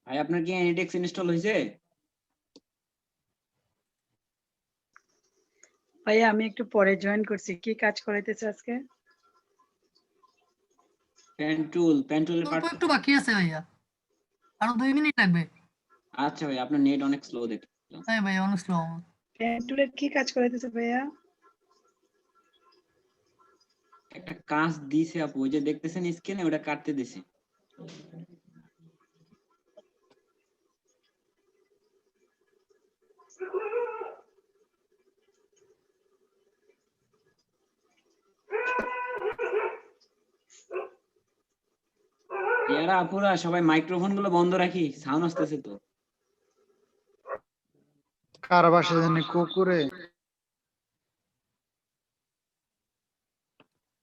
ভাই আপনার কি অ্যানিটেক্স ইনস্টল হয়েছে? ভাইয়া আমি একটু পরে জয়েন করছি, কি কাজ করাইতেছে আজকে? পেন্টুলের অল্প পার্ট। একটু বাকি আছে ভাইয়া, আরো 2 মিনিট লাগবে। আচ্ছা ভাই, আপনার নেট অনেক স্লো দেখতে। হ্যাঁ ভাইয়া অনেক স্লো। পেন্টুলের কি কাজ করাইতেছে ভাইয়া? একটা কাজ দিছে আপু, ওই যে দেখতেছেন স্ক্রিনে, ওটা কাটতে দিছে। ইয়ারা আপুরা সবাই মাইক্রোফোন গুলো বন্ধ রাখি, সাউন্ড আসতেছে তো। কার বাসায় জানি কুকুরে।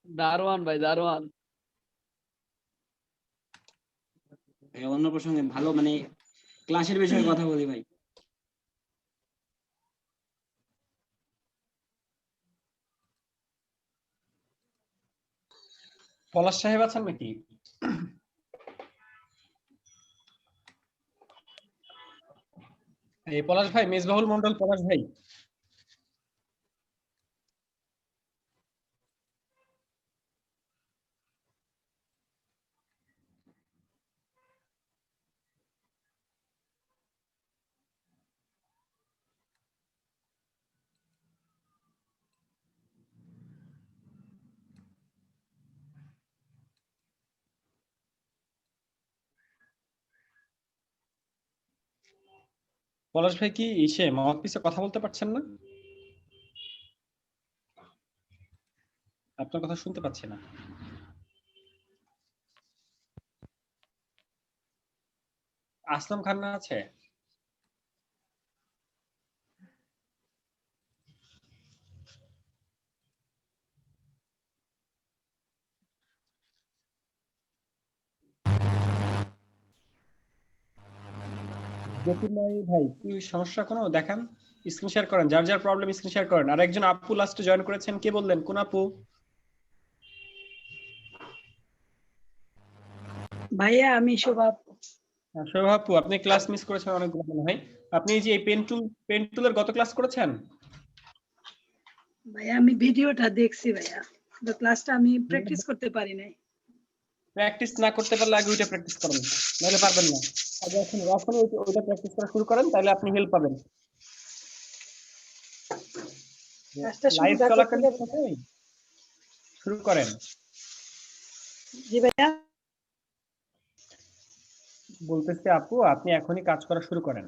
দারোয়ান ভাই, দারোয়ান। অন্য প্রসঙ্গে ভালো মানে ক্লাসের বিষয়ে কথা বলি ভাই। পলাশ সাহেব আছেন নাকি? এই পলাশ ভাই, মেজবাহুল মন্ডল পলাশ ভাই। পলাশ ভাই কি মাউথপিসে কথা বলতে পারছেন না? আপনার কথা শুনতে পাচ্ছি না। আসলাম খান না আছে? জ্যোতির্ময় ভাই, কি সমস্যা কোনো দেখান, স্ক্রিন শেয়ার করেন, যার যার প্রবলেম স্ক্রিন শেয়ার করেন। আর একজন আপু লাস্টে জয়েন করেছেন, কে বললেন, কোন আপু? ভাইয়া আমি শোভা। শোভা আপু, আপনি ক্লাস মিস করেছেন অনেকগুলো মনে হয়। আপনি এই যে এই পেন টুলের গত ক্লাস করেছেন? ভাইয়া আমি ভিডিওটা দেখছি ভাইয়া, তো ক্লাসটা আমি প্র্যাকটিস করতে পারি নাই। প্র্যাকটিস না করতে পারলে আগে ওইটা প্র্যাকটিস করেন, নাহলে পারবেন না। আর যখন ওইটা প্র্যাকটিস করা শুরু করেন তাহলে আপনি হেল্প পাবেন। ক্লাসটা শুরু লাইভ করতে চলাকালীন হবে। শুরু করেন। জি ভাইয়া। বলতেছি আপু, আপনি এখনই কাজ করা শুরু করেন,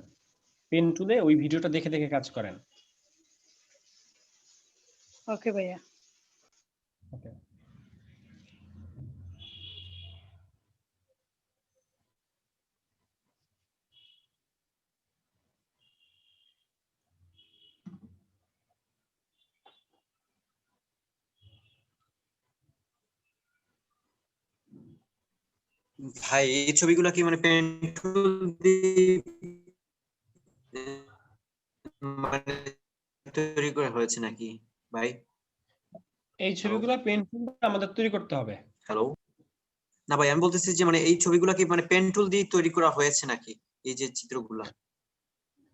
পেন টুলে ওই ভিডিওটা দেখে দেখে কাজ করেন। ওকে ভাইয়া। ওকে। ভাই এই ছবিগুলো কি মানে পেন টুল দিয়ে মানে তৈরি করা হয়েছে নাকি ভাই? এই ছবিগুলো পেন টুল আমাদের তৈরি করতে হবে। হ্যালো, না ভাই আমি বলতেছি যে মানে এই ছবিগুলো কি মানে পেন টুল দিয়ে তৈরি করা হয়েছে নাকি, এই যে চিত্রগুলো?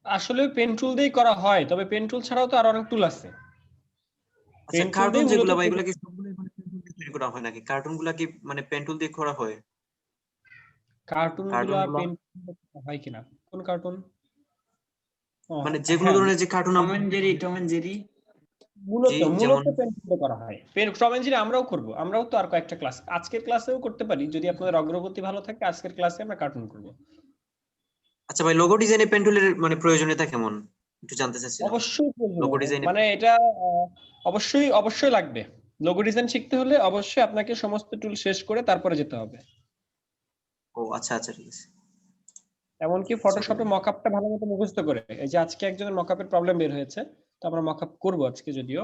আসলে পেন টুল দিয়েই করা হয়, তবে পেন টুল ছাড়াও তো আরো অনেক টুল আছে। আচ্ছা, কার্টুন যেগুলো ভাই, এগুলো কি সবগুলোই মানে পেন টুল দিয়ে তৈরি করা হয় নাকি? কার্টুনগুলো কি মানে পেন টুল দিয়ে করা হয়? কার্টুনগুলো পেন টুল হয় কিনা? কোন কার্টুন? মানে যেগুলো ধরনের যে কার্টুন টম এন্ড জেরি মূলত পেন টুলে করা হয়। টম এন্ড জেরি আমরাও করব, আমরাও তো আর কয়েকটা ক্লাস আজকের ক্লাসেও করতে পারি, যদি আপনাদের অগ্রগতি ভালো থাকে। আজকের ক্লাসে আমরা কার্টুন করব। আচ্ছা ভাই, লোগো ডিজাইনে পেন টুলের মানে প্রয়োজনীয়তা কেমন একটু জানতে চাচ্ছিলাম। অবশ্যই লোগো ডিজাইন মানে এটা অবশ্যই লাগবে। লোগো ডিজাইন শিখতে হলে অবশ্যই আপনাকে সমস্ত টুল শেষ করে তারপরে যেতে হবে। ও আচ্ছা আচ্ছা, ঠিক আছে। এমনকি ফটোশপে মকআপটা ভালোমতো মুখস্থ করে, এই যে আজকে একজনের মকআপের প্রবলেম বের হয়েছে, তো আমরা মকআপ করব আজকে। যদিও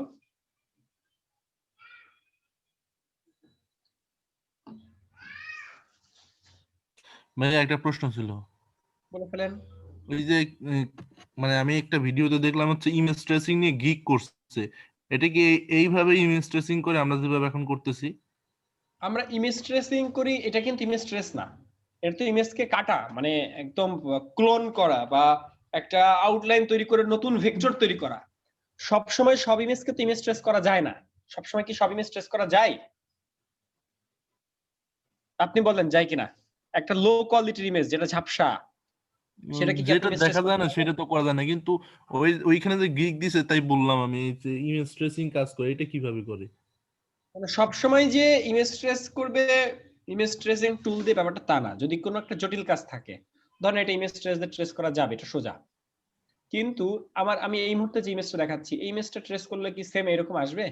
মানে একটা প্রশ্ন ছিল, বলে ফেলেন। ওই যে মানে আমি একটা ভিডিওতে দেখলাম হচ্ছে ইমেজ ট্রেসিং নিয়ে গিগ করছে, এটা কি এইভাবে ইমেজ ট্রেসিং করে আমরা যেভাবে এখন করতেছি? আমরা ইমেজ ট্রেসিং করি, এটা কিন্তু ইমেজ ট্রেস না। এটা তো ইমেজকে কাটা, মানে একদম ক্লোন করা বা একটা আউটলাইন তৈরি করে নতুন ভেক্টর তৈরি করা। সব সময় সব ইমেজকে তো ইমেজ ট্রেস করা যায় না। সব সময় কি সব ইমেজ ট্রেস করা যায়? আপনি বলেন যায় কিনা? একটা লো কোয়ালিটির ইমেজ যেটা ঝাপসা, সেটা কি যেটা আপনি image trace দেখা করতে যায় না পারবেন? সেটা তো করা যায় না, কিন্তু ওইখানে যে গিগ দিছে তাই বললাম আমি, এই যে ইমেজ ট্রেসিং কাজ করে এটা কিভাবে করে? মানে সব সময় যে ইমেজ ট্রেস করবে, ইমেজ ট্রেসিং টুল দিয়ে ব্যাপারটা তা না। যদি কোনো একটা জটিল কাজ থাকে, ধরেন এটা ইমেজ ট্রেস দিয়ে ট্রেস করা যাবে, এটা সোজা। কিন্তু আমি এই মুহূর্তে যে ইমেজটা দেখাচ্ছি, এই ইমেজটা ট্রেস করলে কি সেম এরকম আসবে?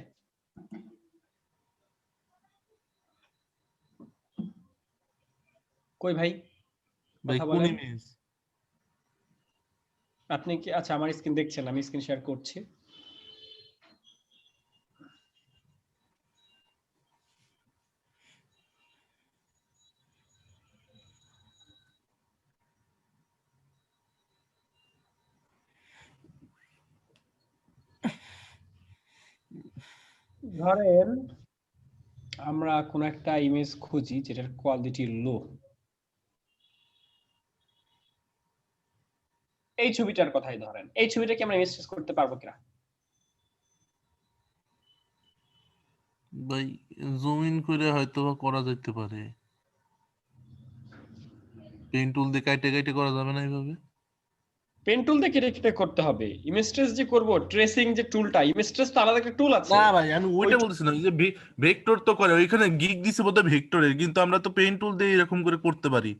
কই ভাই ভাই কথা কোন বলেন। ইমেজ? আপনি কি, আচ্ছা আমার স্ক্রিন দেখছেন, আমি স্ক্রিন শেয়ার করছি। ধরেন আমরা কোন একটা ইমেজ খুঁজি যেটার কোয়ালিটি লো। এই ছবিটার কথাই ধরেন, এই ছবিটা কি আমরা ইমেজ ট্রেস করতে পারবো কিনা? ভাই জুম ইন করে হয়তো বা করা যেতে পারে, পেন টুল দিয়ে কাইটে কাইটে করা যাবে না এইভাবে? পেন টুল দিয়ে কেটে কেটে করতে হবে। ইমেজ ট্রেস যে করব, ট্রেসিং যে টুলটা, ইমেজ ট্রেস তো আলাদা একটা টুল আছে। না ভাই আমি ওইটা বলতেছি না, ওই যে ভেক্টর তো করে ওইখানে গিগ দিছে বোধহয় ভেক্টরের, কিন্তু আমরা তো পেন টুল দিয়ে এরকম করে করতে পারি।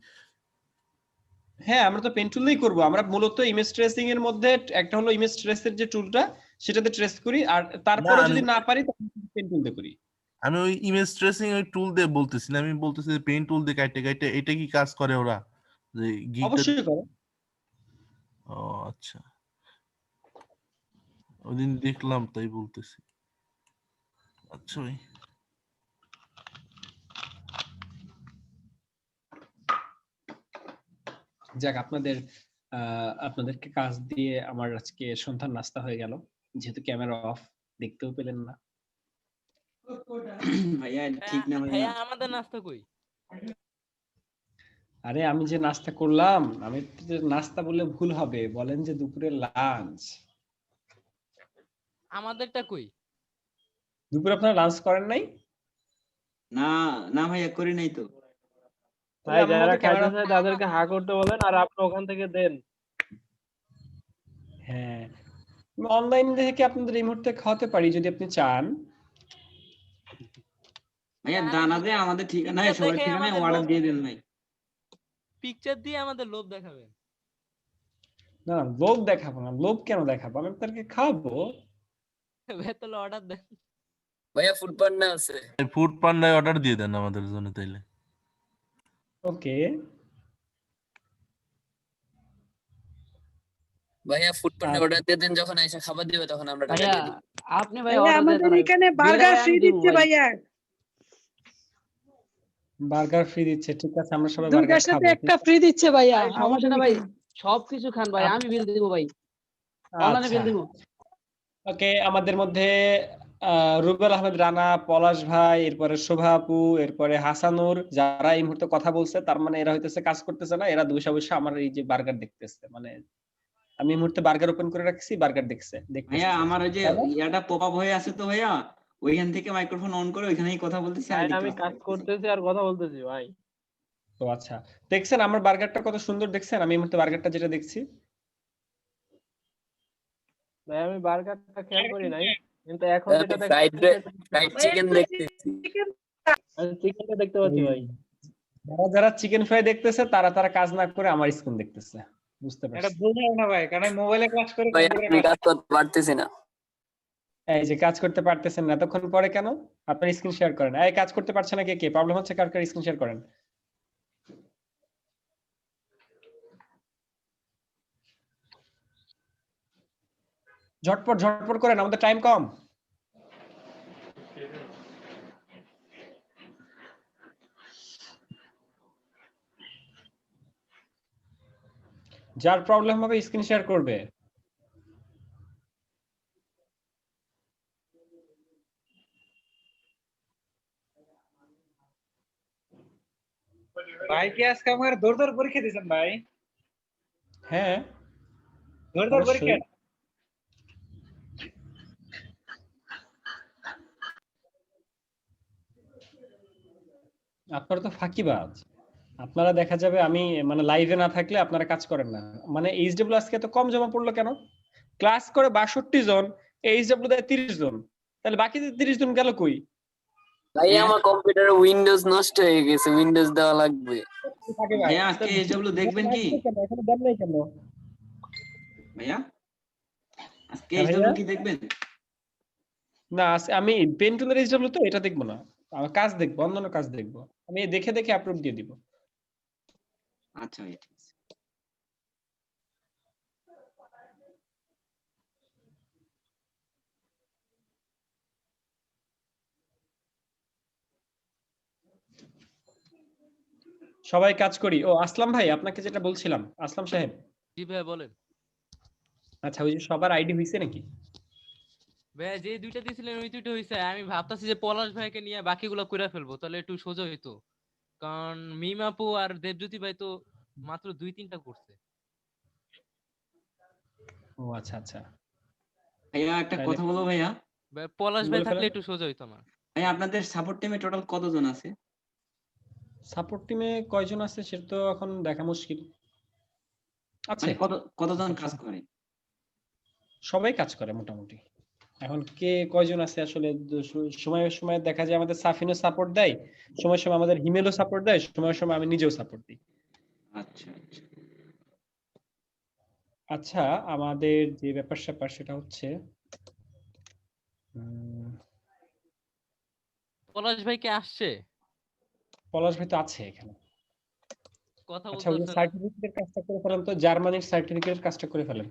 হ্যাঁ, আমরা তো পেন টুল দিয়েই করব। আমরা মূলত ইমেজ ট্রেসিং এর মধ্যে একটা হলো ইমেজ ট্রেসের যে টুলটা, সেটাতে ট্রেস করি, আর না তারপরে আমি যদি না পারি তখন পেন টুল দিয়ে করি। আমি ওই ইমেজ ট্রেসিং ওই টুল দিয়ে বলতেছি না, আমি বলতেছি যে পেন টুল দিয়ে কাইটে কাইটে এটা কি কাজ করে ওরা, যে গিগটা? অবশ্যই করে। ও আচ্ছা, ওইদিন দেখলাম তাই বলতেছি। আচ্ছা ভাই। যাক, আপনাদেরকে কাজ দিয়ে আমার আজকে সন্ধ্যার নাস্তা হয়ে গেল, যেহেতু ক্যামেরা অফ, দেখতেও পেলেন না। ভাইয়া এটা ঠিক না ভাইয়া। ভাইয়া আমাদের নাস্তা কই? আরে আমি যে নাস্তা করলাম, আমি তো যে নাস্তা বললে ভুল হবে, বলেন যে দুপুরের লাঞ্চ। আমাদেরটা কই? দুপুরে আপনারা লাঞ্চ করেন নাই? না না ভাইয়া করি নাই তো। ভাই যারা খাইতেছে তাদেরকে হা করতে বলেন, আর আপনি ওখান থেকে দেন। হ্যাঁ, অনলাইন থেকে আপনাদের এই মুহূর্তে খাওয়াতে পারি যদি আপনি চান। ভাইয়া দানা দিয়ে আমাদের ঠিকানায় পিকচার সবার দেখে ঠিকানায় আমাদের অর্ডার লোভ, দিয়ে দেন ভাই। পিকচার দিয়ে আমাদের লোভ দেখাবেন। না না, লোভ দেখাবো না। লোভ কেন দেখাবো? আমি আপনাদেরকে খাওয়াবো। ভাই তাহলে অর্ডার দেন। ভাইয়া ফুড পান্ডা আছে। ফুড পান্ডায় অর্ডার দিয়ে দেন আমাদের জন্য তাইলে। ওকে ভাইয়া ফুড পান্ডা অর্ডার দিয়ে দেন, যখন এসে খাবার দিবে তখন আমরা টাকা ভাইয়া দিয়ে দিব। আপনি ভাই আমাদের এখানে বার্গার ফ্রি দিচ্ছে ভাইয়া। বার্গার ফ্রি দিচ্ছে, ঠিক আছে আমরা সবাই দুইটার বার্গার সাথে খাবো। একটা ফ্রি দিচ্ছে ভাইয়া। সমস্যা আমাদের না ভাই, এখানে সবকিছু খান ভাই, আমি বিল দিব ভাই, অনলাইনে বিল দিব। ওকে, আমাদের মধ্যে রুবেল আহমেদ রানা, পলাশ ভাই, এরপরে শোভা আপু, এরপরে হাসানুর, যারা এই মুহূর্তে কথা বলছে তার মানে এরা হইতেছে কাজ করতেছে না, এরা বসে বসে আমার এই যে বার্গার দেখতেছে। মানে আমি এই মুহূর্তে বার্গার ওপেন করে রাখছি, বার্গার দেখতেছে। ভাইয়া আমার ওই যে ইয়াটা পপ আপ হয়ে আছে তো ভাইয়া, ওইখান থেকে মাইক্রোফোন অন করে ওইখানেই কথা বলতেছি আর আমি কাজ করতেছি আর কথা বলতেছি ভাই। তো আচ্ছা, দেখছেন আমার বার্গারটা কত সুন্দর, দেখছেন আমি এই মুহূর্তে বার্গারটা যেটা দেখছি। ভাই আমি বার্গারটা খেয়াল করি নাই, কিন্তু এখন যেটা ফ্রাইড চিকেন দেখতেছি। চিকেনটা দেখতে পাচ্ছি ভাই। যারা চিকেন ফ্রাই দেখতেছে তারা কাজ না করে আমার স্ক্রিন দেখতেছে, বুঝতে এটা পারছি। ভুল হয় না ভাই, কারণ মোবাইলে ক্লাস করে ভাই আমি কাজ করতে পারতেছি না। এই যে কাজ করতে পারতেছেন না, এতক্ষণ পরে কেন? আপনার স্ক্রিন শেয়ার করেন। এই কাজ করতে পারছে না, কে প্রবলেম হচ্ছে, কার স্ক্রিন শেয়ার করেন। ঝটপট করেন, আমাদের টাইম কম। যার প্রবলেম হবে স্ক্রিন শেয়ার করবে। ভাই কি আজকে আমার দৌড় পরীক্ষা দিয়েছেন ভাই? হ্যাঁ, দৌড় অবশ্যই। পরীক্ষা। আপনারা তো ফাঁকিবাজ। আপনারা দেখা যাবে আমি মানে লাইভে না থাকলে আপনারা কাজ করেন না। মানে এইচডব্লিউ আজকে এত কম জমা পড়লো কেন? ক্লাস করে 62 জন, এইচডব্লিউ দেয় 30 জন। তাহলে বাকি 30 জন গেল কই? ভাই আমার কম্পিউটারে উইন্ডোজ নষ্ট হয়ে গেছে, উইন্ডোজ দেওয়া লাগবে। ভাইয়া আজকে এইচডব্লিউ দেখবেন কি? এখনো দেন নাই কেন? ভাইয়া আজকে হ্যাঁ ভাইয়া? এইচডব্লিউ কি দেখবেন? না, আমি পেন টুলের এইচডব্লিউ তো এটা দেখবো না। আমার কাজ দেখবো, অন্যান্য কাজ দেখবো। আমি দেখে দেখে আপলোড দিয়ে দিব। আচ্ছা ভাইয়া ঠিক আছে। সবাই কাজ করি। ও আসলাম ভাই, আপনাকে যেটা বলছিলাম, আসলাম সাহেব। জি ভাই বলেন। আচ্ছা, ওই যে সবার আইডি হইছে নাকি? ভাই যে দুইটা দিছিলেন ওই দুইটা হইছে। আমি ভাবতাছি যে পলাশ ভাইকে নিয়ে বাকিগুলো কইরা ফেলবো, তাহলে একটু সোজা হইতো। কারণ মিম আপু আর দেবজ্যোতি ভাই তো মাত্র 2-3টা করছে। ও আচ্ছা আচ্ছা। ভাইয়া একটা তাহলে কথা বলবো ভাইয়া। ভাই পলাশ ভাই থাকলে একটু সোজা হইতো আমার। ভাইয়া আপনাদের সাপোর্ট টিমে টোটাল কতজন আছে? সাপোর্ট টিমে কয়জন আছে সেটা তো এখন দেখা মুশকিল। আচ্ছা, মানে কতজন কাজ করে? সবাই কাজ করে মোটামুটি। এখন কে কয়জন আছে আসলে সময় সময় দেখা যায় আমাদের সাফিনও সাপোর্ট দেয়, সময় সময় আমাদের হিমেলও সাপোর্ট দেয়, সময় সময় আমি নিজেও সাপোর্ট দিই। আচ্ছা আচ্ছা। আচ্ছা, আমাদের যে ব্যাপার স্যাপার সেটা হচ্ছে পলাশ ভাই কে আসছে? পলাশ ভাই তো আছে এখানে। কথা আচ্ছা, ওই বলতেছে না। সার্টিফিকেটের কাজটা করে ফেলেন তো, জার্মানির সার্টিফিকেটের কাজটা করে ফেলেন।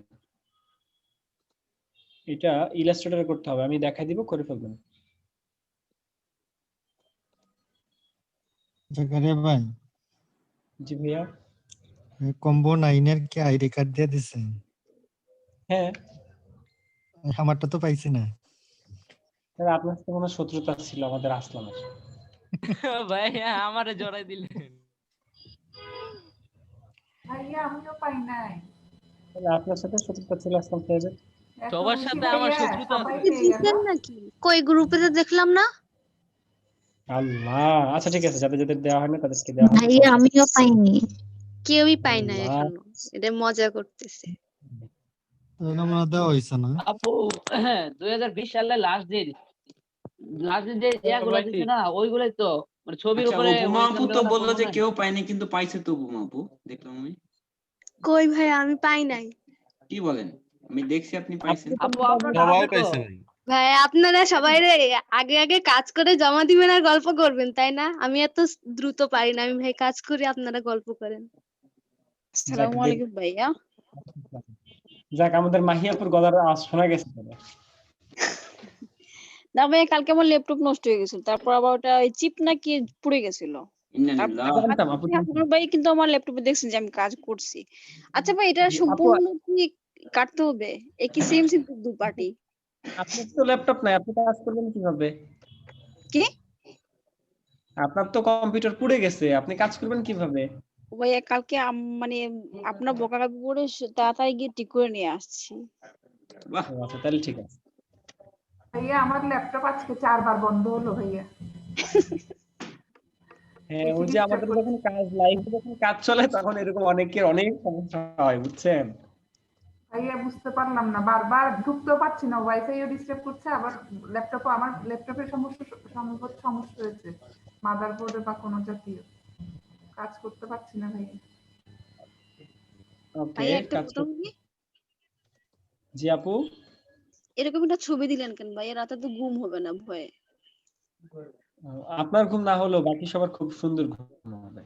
এটা ইলাস্ট্রেটরে করতে হবে, আমি দেখাই দিব, করে ফেলবেন। জাকারিয়া ভাই, জি ভাইয়া। কম্বো 9 এর কি আইডি কার্ড দিয়ে দিছেন? হ্যাঁ। আমারটা তো পাইছি না। তাহলে আপনার সাথে কোনো শত্রুতা ছিল আমাদের আসলামের? ভাই আমারে জড়াই দিলেন। ভাইয়া আমিও পাই নাই। তাহলে আপনার সাথে শত্রুতা ছিল আসলাম সাহেবের? সবার সাথে আমার শত্রুতা আছে। দিছেন নাকি? কই গ্রুপে তো দেখলাম না। আল্লাহ, আচ্ছা ঠিক আছে, যাদের যাদের দেওয়া হয় না তাদেরকে দেওয়া হবে। ভাইয়া আমিও পাইনি। কেউই পাই নাই আল্লাহ। এখনো। এটা মজা করতেছে। এটা মনে হয় দেওয়া হইছে না। আপু 2020 সালে লাস্ট ডে যে ইয়াগুলো দিছে না ওইগুলাই তো মানে ছবির আচ্ছা, উপরে উপমা আপু তো ওইখানে বললো যে মনে হয়। কেউ পায়নি, কিন্তু পাইছে তো উপমা আপু, দেখলাম আমি। কই ভাই, আমি পাই নাই। কি বলেন? আমি দেখছি আপনি পাইছেন। আপু আপনার সবাই আছে তো? পাইছে ভাই। ভাই আপনারা সবাই রে আগে আগে কাজ করে জমা দিবেন আর গল্প করবেন, তাই না? আমি এত দ্রুত পারি না। আমি ভাই কাজ করি, আপনারা গল্প করেন। আসসালামু আলাইকুম ভাইয়া। যাক, আমাদের মাহিয়াপুর গলার আওয়াজ শোনা গেছে। না ভাই, কালকে আমার ল্যাপটপ নষ্ট হয়ে গেছিল, তারপর আবার ওটা ওই চিপ নাকি পুড়ে গেছিল। আপনার ভাই কিন্তু আমার ল্যাপটপে দেখছেন যে আমি কাজ করছি। আচ্ছা ভাই, এটা সম্পূর্ণ কি কাটতে হবে? একই সেম সেম দুই পার্টি? আপনার তো ল্যাপটপ নাই, আপনি কাজ করবেন কিভাবে? কি? আপনার তো কম্পিউটার পুড়ে গেছে, আপনি কাজ করবেন কিভাবে? ভাইয়া কালকে মানে আপনার বকাবকি করে তাড়াতাড়ি গিয়ে ঠিক করে নিয়ে আসছি। বাহ, আচ্ছা তাহলে ঠিক আছে। ভাইয়া আমার ল্যাপটপ আজকে 4 বার বন্ধ হলো ভাইয়া। হ্যাঁ, ওই যে আমাদের যখন কাজ লাইভে যখন কাজ চলে তখন এরকম অনেকের অনেক সমস্যা হয়, বুঝছেন? ভাইয়া বুঝতে পারলাম না, বারবার ঢুকতেও পারছি না, ওয়াইফাইও ডিস্টার্ব করছে, আবার আমার ল্যাপটপের সমস্যা হয়েছে, মাদারবোর্ডে বা কোনো জাতীয় কাজ করতে পারছি না ভাইয়া। ওকে, ভাইয়া একটা কাজ কথা বলি, জি আপু। এরকম একটা ছবি দিলেন কেন ভাইয়া? রাতে তো ঘুম হবে না ভয়ে? আপনার ঘুম না হলেও বাকি সবার খুব সুন্দর ঘুম হবে,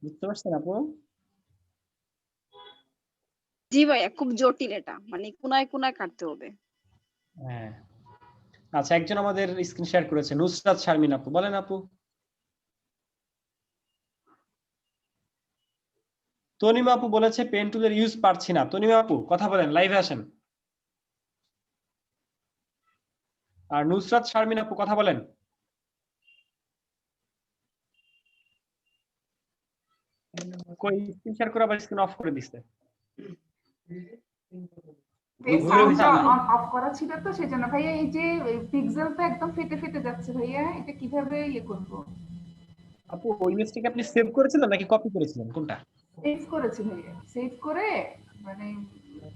বুঝতে পারছেন আপু? জি ভাইয়া, খুব জটিল এটা, মানে কোনায় কোনায় কাটতে হবে। হ্যাঁ। আচ্ছা, একজন আমাদের স্ক্রিন শেয়ার করেছে, নুসরাত শারমিন আপু। বলেন আপু। তনিমা আপু বলেছে পেন টুলের ইউজ পারছি না। তনিমা আপু কথা বলেন, লাইভে আসেন। আর নুসরাত শারমিন আপু কথা বলেন। কই স্ক্রিন শেয়ার করে আবার স্ক্রিন অফ করে দিছে। এই সাউন্ডটা অফ করা ছিল তো সেজন্য ভাইয়া। এই যে পিক্সেলটা একদম ফেটে ফেটে যাচ্ছে ভাইয়া, এটা কিভাবে ইয়ে করব? আপু ওই ইমেজটাকে আপনি সেভ করেছিলেন নাকি কপি করেছিলেন, কোনটা? সেভ করেছি ভাইয়া, সেভ করে মানে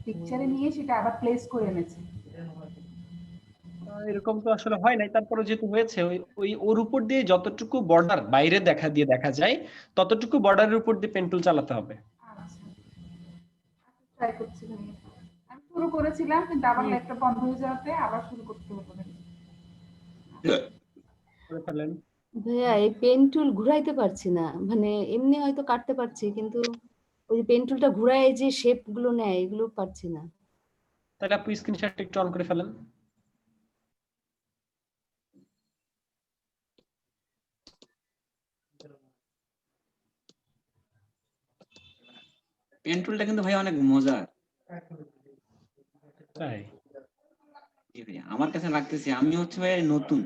পিকচারে নিয়ে সেটা আবার প্লেস করে এনেছি। এরকম তো আসলে হয় নাই, তারপরে যেহেতু হয়েছে ওই ওর উপর দিয়ে যতটুকু বর্ডার বাইরে দেখা যায় ততটুকু বর্ডারের উপর দিয়ে পেন টুল চালাতে হবে। ট্রাই করছি ভাইয়া। আমি শুরু করেছিলাম কিন্তু আবার ল্যাপটপ বন্ধ হয়ে যাওয়াতে আবার শুরু করতে হলো। করে ফেলেন। ভাইয়া এই পেন টুল ঘুরাইতে পারছি না, মানে এমনি হয়তো কাটতে পারছি কিন্তু ওই যে পেন টুলটা ঘুরায় যে শেপ গুলো নেয় এগুলো পারছি না। তাহলে আপনি স্ক্রিনশটটা একটু অন করে ফেলেন। পেন টুলটা কিন্তু ভাই অনেক মজার। তাই জি ভাই, আমার কাছে লাগতেছে আমি হচ্ছে ভাই নতুন।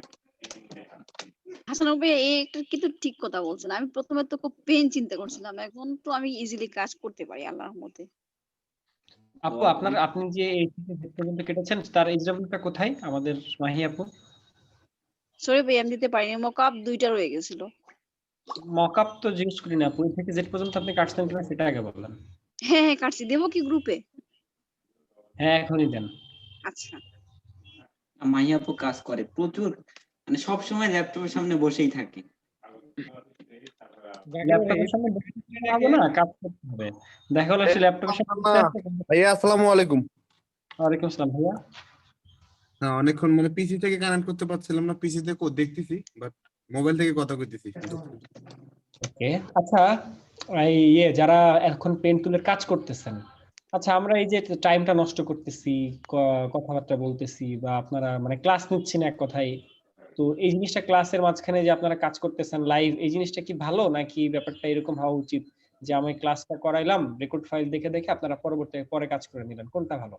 হাসানুর ভাই এটা কিন্তু ঠিক কথা বলছেন। আমি প্রথমে তো খুব পেন চিন্তা করছিলাম, এখন তো আমি ইজিলি কাজ করতে পারি আল্লাহর রহমতে। আপু আপনি যে এই থেকে যে পর্যন্ত কেটেছেন তার এক্সাম্পলটা কোথায় আমাদের মাহি আপু? সরি ভাই আমি দিতে পারিনি, মকআপ দুইটা রয়ে গেছিল। মকআপ তো জিজ্ঞেস করি না আপু, এই থেকে জেড পর্যন্ত আপনি কাটছেন কিনা সেটা আগে বললেন। হ্যাঁ হ্যাঁ কাটছি, দেবো কি গ্রুপে? হ্যাঁ এখনই দেন। আচ্ছা। মাহিয়া আপু কাজ করে প্রচুর, মানে সব সময় ল্যাপটপের সামনে বসেই থাকে। ল্যাপটপের সামনে বসে থাকলে না, কাজ করতে হবে। দেখা হলো সে ল্যাপটপের সামনে বসে আছে। ভাইয়া আসসালামু আলাইকুম। ওয়ালাইকুম আসসালাম ভাইয়া। হ্যাঁ অনেকক্ষণ মানে পিসি থেকে কানেক্ট করতে পারছিলাম না, পিসি থেকে দেখতেছি বাট মোবাইল থেকে কথা কইতেছি। ওকে আচ্ছা, এই যারা এখন পেন টুলের কাজ করতেছেন, আচ্ছা আমরা এই যে টাইমটা নষ্ট করতেছি, কথাবার্তা বলতেছি বা আপনারা মানে ক্লাস নিচ্ছেন এক কথায়, তো এই জিনিসটা ক্লাসের মাঝখানে যে আপনারা কাজ করতেছেন লাইভ, এই জিনিসটা কি ভালো নাকি ব্যাপারটা এরকম হওয়া উচিত যে আমি ক্লাসটা করাইলাম রেকর্ড ফাইল দেখে আপনারা পরে কাজ করে নিলেন, কোনটা ভালো?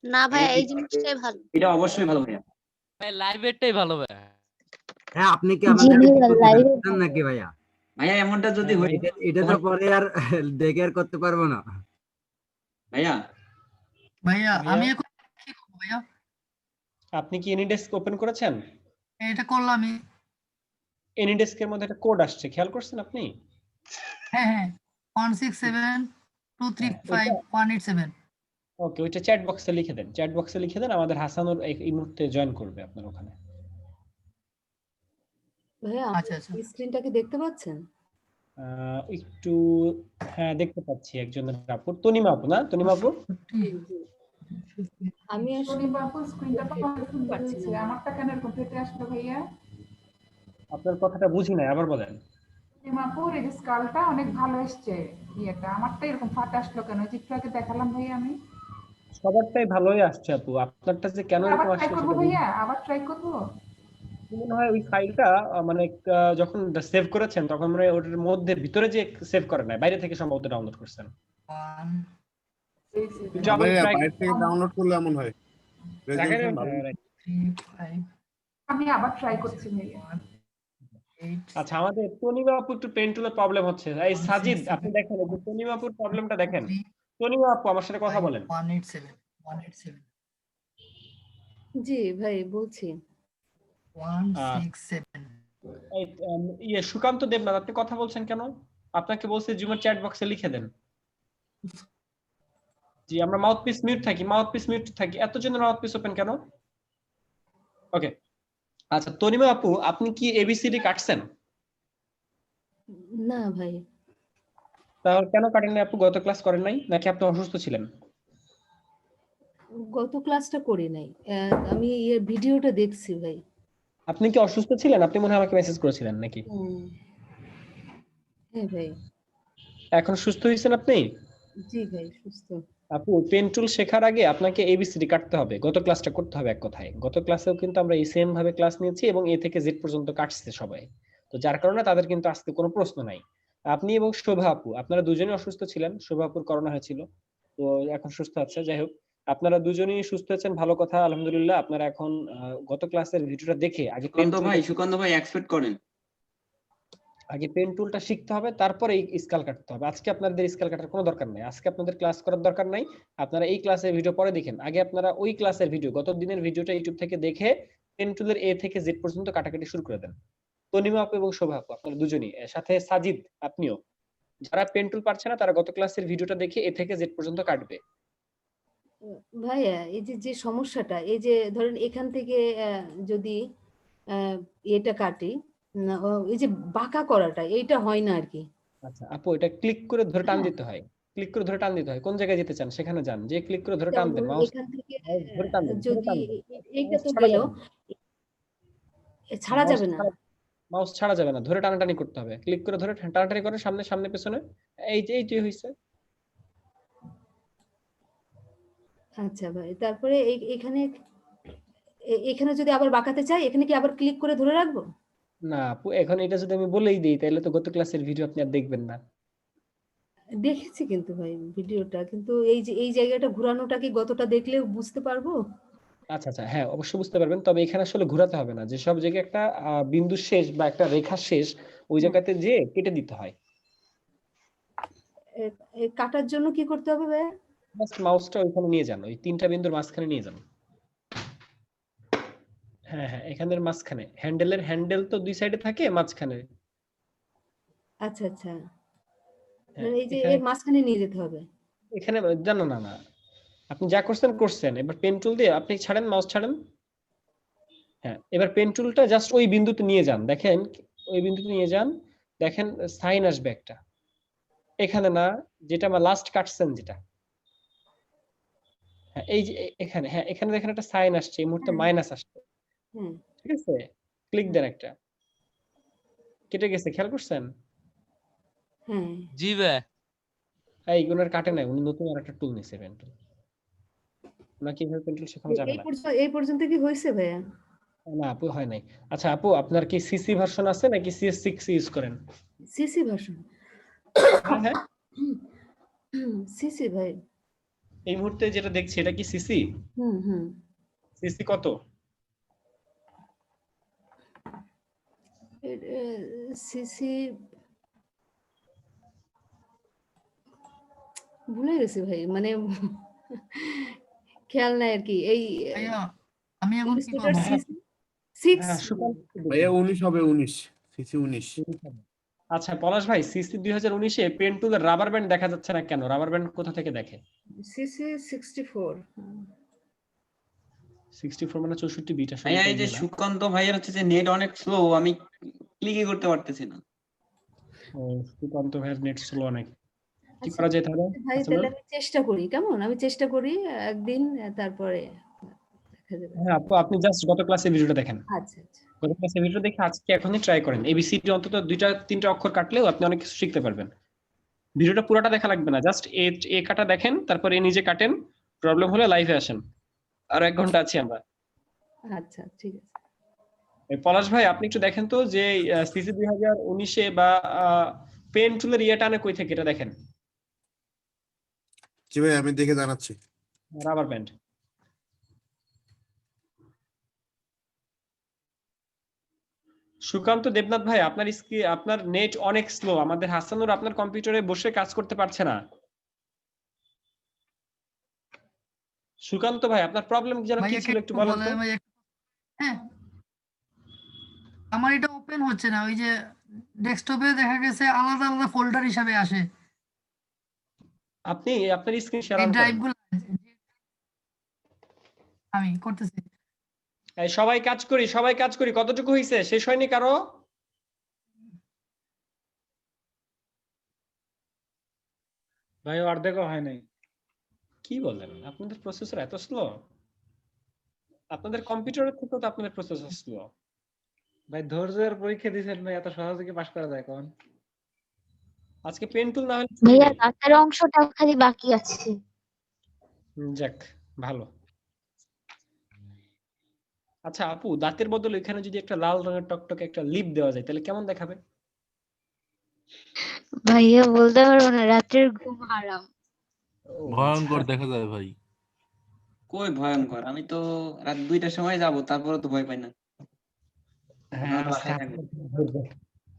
না ভাই এই জিনিসটাই ভালো। এটা অবশ্যই ভালো ভাইয়া। ভাই লাইভেরটাই ভালো ভাই। হ্যাঁ আপনি কি জি আমাদের ভাইয়া live এ নাকি ভাইয়া? ভাইয়া এমনটা যদি হয়ে এটা তো পরে আর দেখে আর করতে পারবো না ভাইয়া। ভাইয়া আমি এখন কি করব ভাইয়া? আপনি কি এনিডেস্ক ওপেন করেছেন? এটা করলাম। এনিডেস্কের মধ্যে একটা কোড আসছে, খেয়াল করছেন আপনি? হ্যাঁ হ্যাঁ 1672351871। ওকে, ওইটা চ্যাট বক্সে লিখে দেন, চ্যাট বক্সে লিখে দেন, আমাদের হাসানুর এই মুহূর্তে জয়েন করবে আপনার ওখানে। ভাইয়া আচ্ছা আচ্ছা স্ক্রিনটা কি দেখতে পাচ্ছেন? একটু হ্যাঁ দেখতে পাচ্ছি একজনের আপু, তনিমা আপু না? তনিমা আপু আমি আসলে সোনি বাবু স্ক্রিনটা তো অনেক সুন্দর হয়েছে, আমারটা কেন এরকম ফেটে আসলো ভাইয়া? আপনার কথাটা বুঝি নাই, আবার বলেন। সোনি বাবু এই যে স্কালটা অনেক ভালো এসছে, ইয়েটা আমারটা এরকম ফাটে আসলো কেন? যে একটু আগে দেখালাম ভাইয়া আমি। সবারটাই ভালোই আসছে আপু, আপনারটা যে কেন আবার এরকম ট্রাই আসছে করবো সেটা ভাইয়া, আবার ট্রাই করবো। মনে হয় ওই ফাইলটা মানে যখন সেভ করেছেন তখন মানে ওটার মধ্যে ভিতরে যে সেভ করে নাই, বাইরে থেকে সম্ভবত ডাউনলোড করছেন। ভাইয়া বাইরে থেকে ডাউনলোড করলে এমন হয়। আমি আবার ট্রাই করছি ভাইয়া। আচ্ছা আমাদের তনিমা আপু একটু পেন টুলের প্রবলেম হচ্ছে। এই সাজিদ আপনি দেখেন এই তনিমা আপুর প্রবলেমটা দেখেন। তনিমা আপু আমার সাথে কথা বলেন। 187 জি ভাই বলছি। 167 সুকান্ত দেবনাথ আপনি কথা বলছেন কেন? আপনাকে বলছে জুমের চ্যাট বক্সে লিখে দেন। জি আমরা মাউথপিস মিউট থাকি, এত জনের মাউথপিস ওপেন কেন? ওকে আচ্ছা তনিমা আপু আপনি কি এবিসিডি কাটছেন? না ভাই। তাহলে কেন কাটেন নাই আপু? গত ক্লাস করেন নাই নাকি আপনি অসুস্থ ছিলেন? গত ক্লাসটা করি নাই, আমি এর ভিডিওটা দেখছি ভাই। আপনি কি অসুস্থ ছিলেন? আপনি মনে হয় আমাকে মেসেজ করেছিলেন নাকি? হ্যাঁ ভাই। এখন সুস্থ হয়েছেন আপনি? জি ভাই সুস্থ। আপু পেন টুল শেখার আগে আপনাকে এবিসিডি কাটতে হবে, গত ক্লাসটা করতে হবে এক কথায়। গত ক্লাসেও কিন্তু আমরা এই সেম ভাবে ক্লাস নিয়েছি এবং এ থেকে জেড পর্যন্ত কাটছে সবাই, তো যার কারণে তাদের কিন্তু আজকে কোনো প্রশ্ন নাই। আপনি এবং শোভা আপু আপনারা দুজনেই অসুস্থ ছিলেন, শোভা আপুর করোনা হয়েছিল, তো এখন সুস্থ আছে। যাই হোক আপনারা দুজনেই সুস্থ আছেন, ভালো কথা আলহামদুলিল্লাহ। আপনারা এখন গত ক্লাসের ভিডিওটা দেখে আগে সুকান্ত ভাই এক্সপেক্ট করেন। আগে পেন টুলটা শিখতে হবে, তারপরে এই স্কেল কাটতে হবে। আজকে আপনাদের স্কেল কাটার কোনো দরকার নাই, আজকে আপনাদের ক্লাস করার দরকার নাই। আপনারা এই ক্লাসের ভিডিও পরে দেখেন, আগে আপনারা ওই ক্লাসের ভিডিও, গত দিনের ভিডিওটা ইউটিউব থেকে দেখে পেন টুলের এ থেকে জেড পর্যন্ত কাটাকাটি শুরু করে দেন। তনিমা আপু এবং শোভা আপু, আপনারা দুজনই, সাথে সাজিদ আপনিও, যারা পেন টুল পারছে না তারা গত ক্লাসের ভিডিওটা দেখে এ থেকে জেড পর্যন্ত কাটবে। ভাইয়া এই যে যে সমস্যাটা, এই যে ধরেন এখান থেকে যদি এটা কাটি, এই যে বাঁকা করাটা এইটা হয় না আর কি। আচ্ছা আপু, এটা ক্লিক করে ধরে টান দিতে হয়, ক্লিক করে ধরে টান দিতে হয়। কোন জায়গায় যেতে চান সেখানে যান, যে ক্লিক করে ধরে টান দেন, মাউস এখান থেকে ধরে টান দেন, যদি এইটা তো গেল, ছাড়া যাবে না, মাউস ছাড়া যাবে না, ধরে টানাটানি করতে হবে। ক্লিক করে ধরে টানাটানি করে সামনে সামনে পেছনে, এই যে এইটাই হইছে। আচ্ছা ভাই, তারপরে এখানে এখানে যদি আবার বাঁকাতে চাই, এখানে কি আবার ক্লিক করে ধরে রাখবো? না আপু, এখন এটা যদি আমি বলেই দিই তাহলে তো গত ক্লাসের ভিডিও আপনি আর দেখবেন না। দেখেছি কিন্তু ভাই ভিডিওটা, কিন্তু এই যে এই জায়গাটা ঘোরানোটা কি গতটা দেখলেও বুঝতে পারবো? আচ্ছা আচ্ছা, হ্যাঁ অবশ্যই বুঝতে পারবেন, তবে এখানে আসলে ঘোরাতে হবে না, যে সব জায়গায় একটা বিন্দু শেষ বা একটা রেখা শেষ, ওই জায়গাতে যে কেটে দিতে হয়। কাটার জন্য কি করতে হবে ভাই? জাস্ট মাউসটা ওইখানে নিয়ে যান, ওই তিনটা বিন্দুর মাঝখানে নিয়ে যান। হ্যাঁ হ্যাঁ, এখানের মাঝখানে, হ্যান্ডেল তো দুই সাইডে থাকে, মাঝখানে। আচ্ছা আচ্ছা, এই যে এর মাঝখানে নিয়ে যেতে হবে এখানে। জানো না, না আপনি যা করছেন, এবার পেন টুল দিয়ে আপনি ছাড়েন, মাউস ছাড়েন। হ্যাঁ, এবার পেন টুলটা জাস্ট ওই বিন্দুতে নিয়ে যান, দেখেন ওই বিন্দুতে নিয়ে যান, দেখেন সাইন আসবে একটা, এখানে না, যেটা আমার লাস্ট কাটছেন যেটা, হ্যাঁ এই যে এখানে, হ্যাঁ এখানে দেখেন একটা সাইন আসছে, এই মুহূর্তে মাইনাস আসছে, ঠিক আছে? ক্লিক দেন একটা, কেটে গেছে, খেয়াল করছেন? জি ভাই। এই গুণের কাটে নাই, উনি নতুন আরেকটা টুল নিছে, পেন টুল। নাকি এভাবে পেন টুল শেখানো যাবে না? এই পর্যন্ত কি হয়েছে ভাইয়া? না আপু, হয় নাই। আচ্ছা আপু, আপনার কি সিসি ভার্সন আছে নাকি CS6 ইউজ করেন? CC version. হ্যাঁ সিসি ভাই। এই মুহূর্তে যেটা দেখছি এটা কি সিসি? সিসি কত? সিসি ভুলে গেছি ভাই, মানে খেয়াল নাই আর কি। এই আমি এখন কি করব? 6 ভাইয়া 19 হবে, 19 সিসি 19। আচ্ছা পলাশ ভাই, সিসি 2019 এ পেন টুলের রাবার ব্যান্ড দেখা যাচ্ছে না কেন? রাবার ব্যান্ড কোথা থেকে দেখে? সিসি 64 মানে 64 বিট আসলে। ভাইয়া এই যে সুকান্ত ভাইয়ের হচ্ছে যে নেট অনেক স্লো, আমি ক্লিকই করতে পারতেছি না। ও, সুকান্ত ভাইয়ের নেট স্লো অনেক, কি করা যায় তাহলে? ভাই তাহলে আমি চেষ্টা করি, কেমন? আমি চেষ্টা করি একদিন, তারপরে দেখা যাবে। হ্যাঁ আপু, আপনি জাস্ট গত ক্লাসের ভিডিওটা দেখেন। আচ্ছা আচ্ছা, গত ক্লাসের ভিডিও দেখে আজকে এখনই ট্রাই করেন, এবিসিডি অন্তত 2-3টা অক্ষর কাটলেও আপনি অনেক কিছু শিখতে পারবেন। ভিডিওটা পুরোটা দেখা লাগবে না, জাস্ট এ কাটা দেখেন, তারপরে নিজে কাটেন, প্রবলেম হলে লাইভে আসেন, আর 1 ঘন্টা আছি আমরা। আচ্ছা ঠিক আছে। পলাশ ভাই আপনি একটু দেখেন তো যে সিসি 2019 এ বা পেন টুলের ইয়ে টানে কই থেকে, এটা দেখেন। জি ভাই, আমি দেখে জানাচ্ছি। Rubber band. সুকান্ত দেবনাথ ভাই, আপনার নেট অনেক স্লো, আমাদের হাসানুর আপনার কম্পিউটারে বসে কাজ করতে পারছে না। সুকান্ত ভাই, আপনার প্রবলেম কি যেন কি ছিল একটু বলেন তো? হ্যাঁ, আমার এটা ওপেন হচ্ছে না, ওই যে ডেস্কটপে দেখা গেছে আলাদা আলাদা ফোল্ডার হিসাবে আসে। আপনি আপনার স্ক্রিন শেয়ার এই করেন। ড্রাইভগুলো আমি করতেছি। এই সবাই কাজ করি, কতটুকু হইছে? শেষ হয়নি কারো? ভাই অর্ধেকও হয় নাই। কি বলেন, আপনাদের প্রসেসর এত স্লো? আপনাদের কম্পিউটারের থেকে তো আপনাদের প্রসেসর স্লো। ভাই ধৈর্যের পরীক্ষা দিয়েছেন ভাই, এত সহজে কি পাস করা যায় কোন? আজকে পেন টুল না হলে ভাইয়া দাঁতের অংশটা খালি বাকি আছে। যাক ভালো। আচ্ছা আপু, দাঁতের বদলে এখানে যদি একটা লাল রঙের টকটকে একটা লিপ দেওয়া যায় তাহলে কেমন দেখাবে? ভাইয়া বলতে পারবো না, রাতের ঘুম হারাম। ভয়ঙ্কর দেখা যায় ভাই। কই ভয়ঙ্কর, আমি তো রাত 2টার সময় যাব, তারপরে তো ভয় পাই না।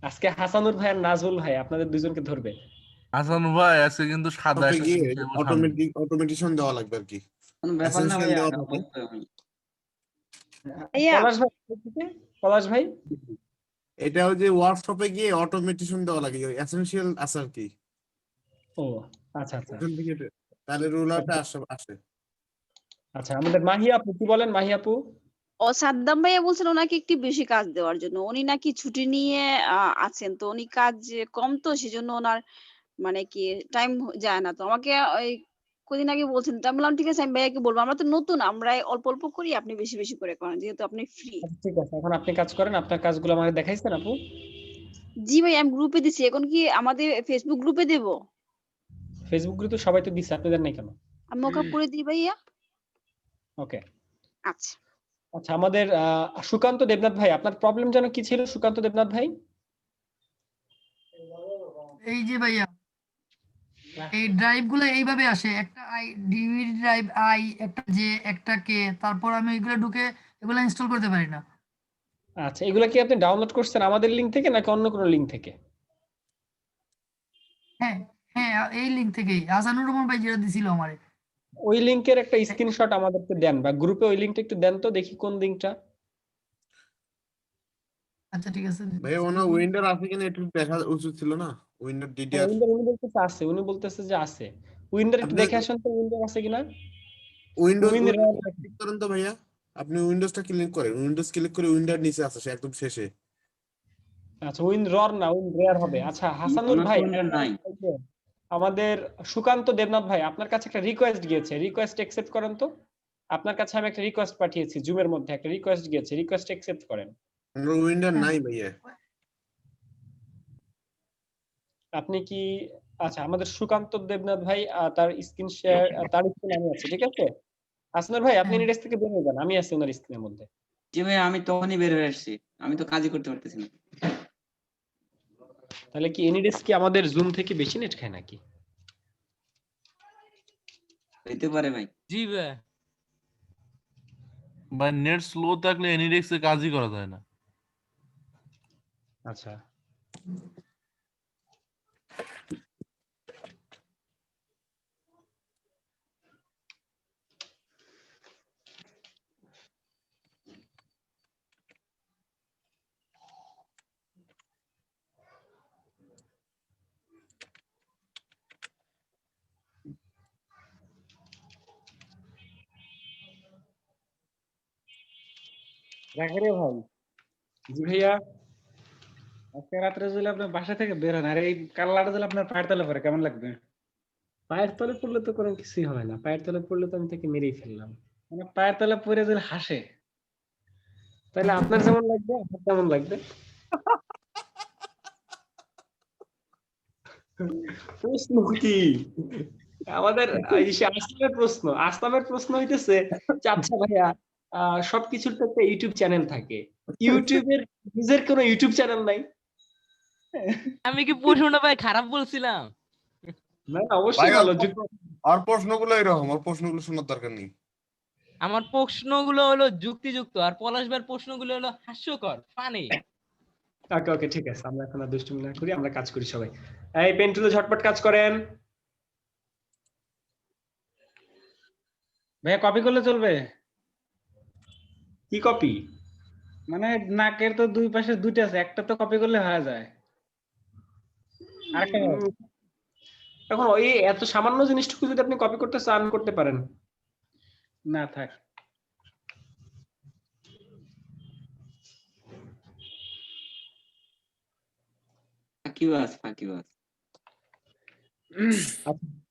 আজকে হাসানুর ভাই আর নাজমুল ভাই আপনাদের দুজনকে ধরবে। হাসান ভাই আজকে কিন্তু সাদা তবে একটা গিয়ে জিনিস আমার সামনে। অটোমেটিশন দেওয়া লাগবে আর কি, কোনো ব্যাপার না এসেনশিয়াল ভাইয়া, দেওয়া এটা থাকে। বলতে হবে। ভাইয়া পলাশ ভাই, পলাশ ভাই এটা ওই যে ওয়ার্কশপে গিয়ে অটোমেটিশন দেওয়া লাগে, এসেনশিয়াল আছে আর কি। ও আচ্ছা আচ্ছা ওখান থেকে তাহলে রুলারটা আসে। আচ্ছা, আমাদের মাহি আপু কি বলেন? মাহি আপু ও সাদ্দাম ভাইয়া বলছেন ওনাকে একটু বেশি কাজ দেওয়ার জন্য, উনি নাকি ছুটি নিয়ে আছেন, তো উনি কাজ কম, তো সেজন্য ওনার মানে কি টাইম যায় না। তো আমাকে ওই কদিন আগে বলছেন, তো আমি বললাম ঠিক আছে আমি ভাইয়াকে বলবো, আমরা তো নতুন, আমরা অল্প অল্প করি, আপনি বেশি বেশি করে করেন যেহেতু আপনি ফ্রি। আচ্ছা, ঠিক আছে, এখন আপনি কাজ করেন, আপনার কাজগুলো আমাকে দেখাইছেন আপু? জি ভাই আমি গ্রুপে দিছি, এখন কি আমাদের ফেসবুক গ্রুপে দেব? ফেসবুক গ্রুপে তো সবাই তো দিচ্ছে, আপনি দেন নাই কেন? আমি ওকে করে দিই ভাইয়া। ওকে আচ্ছা আচ্ছা, আমাদের সুকান্ত দেবনাথ ভাই, আপনার প্রবলেম যেন কি ছিল সুকান্ত দেবনাথ ভাই? এই যে ভাইয়া এই ড্রাইভ গুলো এইভাবে আসে, একটা আই ডিভিডি ড্রাইভ আই, একটা জে, একটা কে, তারপর আমি এগুলো ঢুকে এগুলো ইনস্টল করতে পারি না। আচ্ছা, এগুলা কি আপনি ডাউনলোড করছেন আমাদের লিংক থেকে নাকি অন্য কোনো লিংক থেকে? হ্যাঁ হ্যাঁ, এই লিঙ্ক থেকেই হাসানুর রহমান ভাই যেটা দিছিল আমারে। ওই লিংকের একটা স্ক্রিনশট আমাদেরকে দেন, বা গ্রুপে ওই লিংকটা একটু দেন তো দেখি কোন লিংকটা। আচ্ছা ঠিক আছে। ভাই ওনা উইন্ডোর আছে কিনা একটু দেখা উচিত ছিল না, উইন্ডোর ডিডিআর। উনি বলতেছে আছে, উনি বলতেছে যে আছে। উইন্ডোর একটু দেখে আসেন তো উইন্ডোর আছে কিনা। উইন্ডোজ উইন্ডোর ক্লিক করেন তো ভাইয়া, আপনি উইন্ডোজটা ক্লিক করেন, উইন্ডোজ ক্লিক করে উইন্ডোর নিচে আছে, সে একদম শেষে। আচ্ছা, উইন্ডোর না উইন্ডোর হবে। আচ্ছা হাসানুর আমার ভাই, উইন্ডোর নাই। আমাদের সুকান্ত দেবনাথ ভাই আপনার কাছে একটা রিকোয়েস্ট গিয়েছে, রিকোয়েস্ট অ্যাকসেপ্ট করেন তো। আপনার কাছে আমি একটা রিকোয়েস্ট পাঠিয়েছি জুমের মধ্যে, একটা রিকোয়েস্ট গিয়েছে, রিকোয়েস্ট অ্যাকসেপ্ট করেন। আমরা উইন্ডোর নাই ভাইয়া। আপনি কি আচ্ছা, আমাদের সুকান্ত দেবনাথ ভাই তার স্ক্রিন শেয়ার, তার স্ক্রিন আমি আছি, ঠিক আছে। হাসানুর ভাই আপনি নিডেস থেকে বের হয়ে যান, আমি আছি ওনার স্ক্রিনের মধ্যে। জি ভাই আমি তখনই বের হয়ে আসছি, আমি তো কাজই করতে পারতেছি না। তাহলে কি এনিডেস কি আমাদের জুম থেকে বেশি নেট খায় নাকি? হইতে পারে ভাই। জি ভাই ভাই নেট স্লো থাকলে এনিডেক্সে কাজই করা যায় না। আচ্ছা জাকারিয়া ভাই, জি ভাইয়া। আজকে রাত্রে যদি আপনি বাসা থেকে বের হন আর এই কাল্লাটা যদি আপনার পায়ের তলে পড়ে কেমন লাগবে? পায়ের তলে পড়লে তো কোনো কিছুই হবে না, পায়ের তলে পড়লে তো আমি তাকে মেরেই ফেললাম। মানে পায়ের তলে পড়ে যদি হাসে তাহলে আপনার যেমন লাগবে আমার কেমন লাগবে? প্রশ্ন কি আমাদের? আসলামের প্রশ্ন হইতেছে যে, আচ্ছা ভাইয়া সবকিছুর তো একটা ইউটিউব চ্যানেল থাকে, ইউটিউবের নিজের কোনো ইউটিউব চ্যানেল নাই? আমি কি প্রশ্নটা ভাই খারাপ বলছিলাম? না অবশ্যই ভালো। আর প্রশ্নগুলো এরকম, আর প্রশ্নগুলো শোনার দরকার নেই। আমার প্রশ্নগুলো হলো যুক্তিযুক্ত আর পলাশ ভাইয়ের প্রশ্নগুলো হলো হাস্যকর, ফানি। ওকে ওকে ঠিক আছে, আমরা এখন আর দুষ্টুমি না করি, আমরা কাজ করি সবাই। এই পেন টুলে ঝটপট কাজ করেন। ভাইয়া কপি করলে চলবে? কি কপি? মানে নাকের তো দুই পাশে দুইটা আছে, একটা তো কপি করলে হয়ে যায়। আরেকটা এখন ওই এত সামান্য জিনিসটুকু যদি আপনি কপি করতে চান করতে পারেন। না থাক। ফাঁকিবাজ।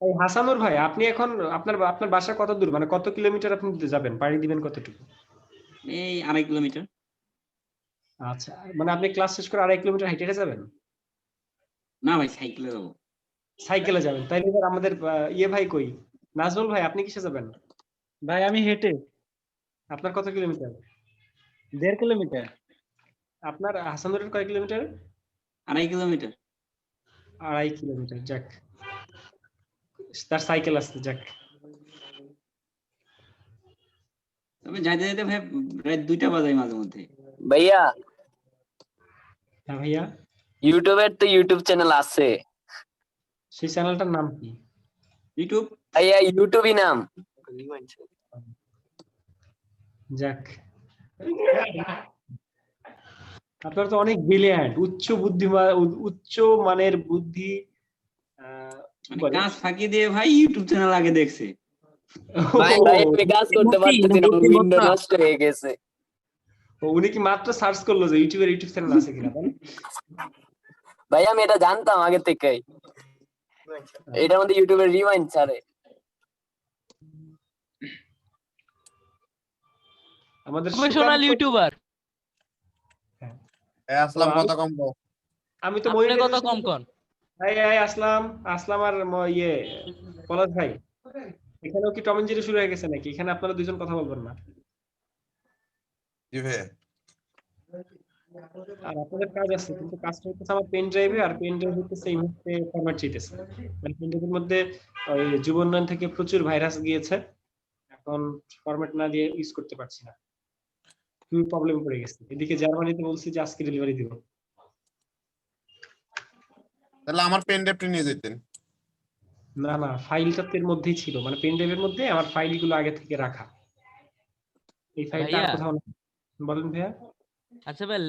এই হাসানুর ভাই আপনি এখন আপনার বাসা কত দূর, মানে কত কিলোমিটার আপনি যাবেন, পাড়ি দিবেন কতটুকু? এই 2.5 কিলোমিটার। আচ্ছা, মানে আপনি ক্লাস শেষ করে 2.5 কিলোমিটার হেঁটে হেঁটে যাবেন? না ভাই সাইকেলে যাবো। সাইকেলে যাবেন? তাইলে এবার আমাদের ইয়ে ভাই কই, নাজমুল ভাই আপনি কিসে যাবেন? ভাই আমি হেঁটে। আপনার কত কিলোমিটার? 1.5 কিলোমিটার। আপনার হাসানুরের কয় কিলোমিটার? 2.5 কিলোমিটার। 2.5 কিলোমিটার, যাক তার সাইকেল আছে, যাক। তবে যাইতে যাইতে ভাই রাত 2টা বাজে মাঝে মধ্যে। ভাইয়া হ্যাঁ ভাইয়া। ইউটিউবের তো ইউটিউব চ্যানেল আছে। সেই চ্যানেলটার নাম কি? ইউটিউব ভাইয়া ইউটিউবই নাম। যাক, আপনার তো অনেক ব্রিলিয়ান্ট, উচ্চ বুদ্ধিমান, উচ্চ মানের বুদ্ধি। কি মানে বলে? কাজ ফাঁকি দিয়ে ভাই ইউটিউব চ্যানেল আগে দেখছে। ভাই আমি কাজ করতে পারতেছি না, উইন্ডো নষ্ট হয়ে গেছে। উনি কি মাত্র সার্চ করলো যে ইউটিউবের ইউটিউব চ্যানেল আছে কিনা? ভাই আমি এটা জানতাম আগে থেকেই, এটার মধ্যে ইউটিউবের রিওয়াইন্ড ছাড়ে। আমাদের প্রফেশনাল ইউটিউবার। আসলাম কথা কম কও। আমি তো আপনি কথা কম কন। আসলাম আর ইয়ে পলাশ ভাই, এখানেও কি টম এন্ড জেরি শুরু হয়ে গেছে নাকি? এখানে আপনারা দুজন কথা বলবেন না? জি ভাই। আর আপনাদের কাজ আছে, কিন্তু কাজটা হচ্ছে আমার পেন ড্রাইভে, আর পেন ড্রাইভ হচ্ছে এই মুহূর্তে ফরম্যাট চাইতেছে। মানে পেন ড্রাইভের মধ্যে ওই যুব উন্নয়ন থেকে প্রচুর ভাইরাস গিয়েছে, এখন ফরম্যাট না দিয়ে ইউজ করতে পারছি না, খুবই প্রবলেম পড়ে গেছে। এদিকে জার্মানিতে বলছি যে আজকে ডেলিভারি দিব। তাহলে আমার পেন ড্রাইভটা নিয়ে যেতেন। না না, ফাইলটা এর মধ্যেই ছিল, মানে পেন ড্রাইভের মধ্যে আমার ফাইলগুলো আগে থেকে রাখা। এই ফাইলটা আর ভাইয়া। কোথাও না। বলেন ভাইয়া। আচ্ছা ভাই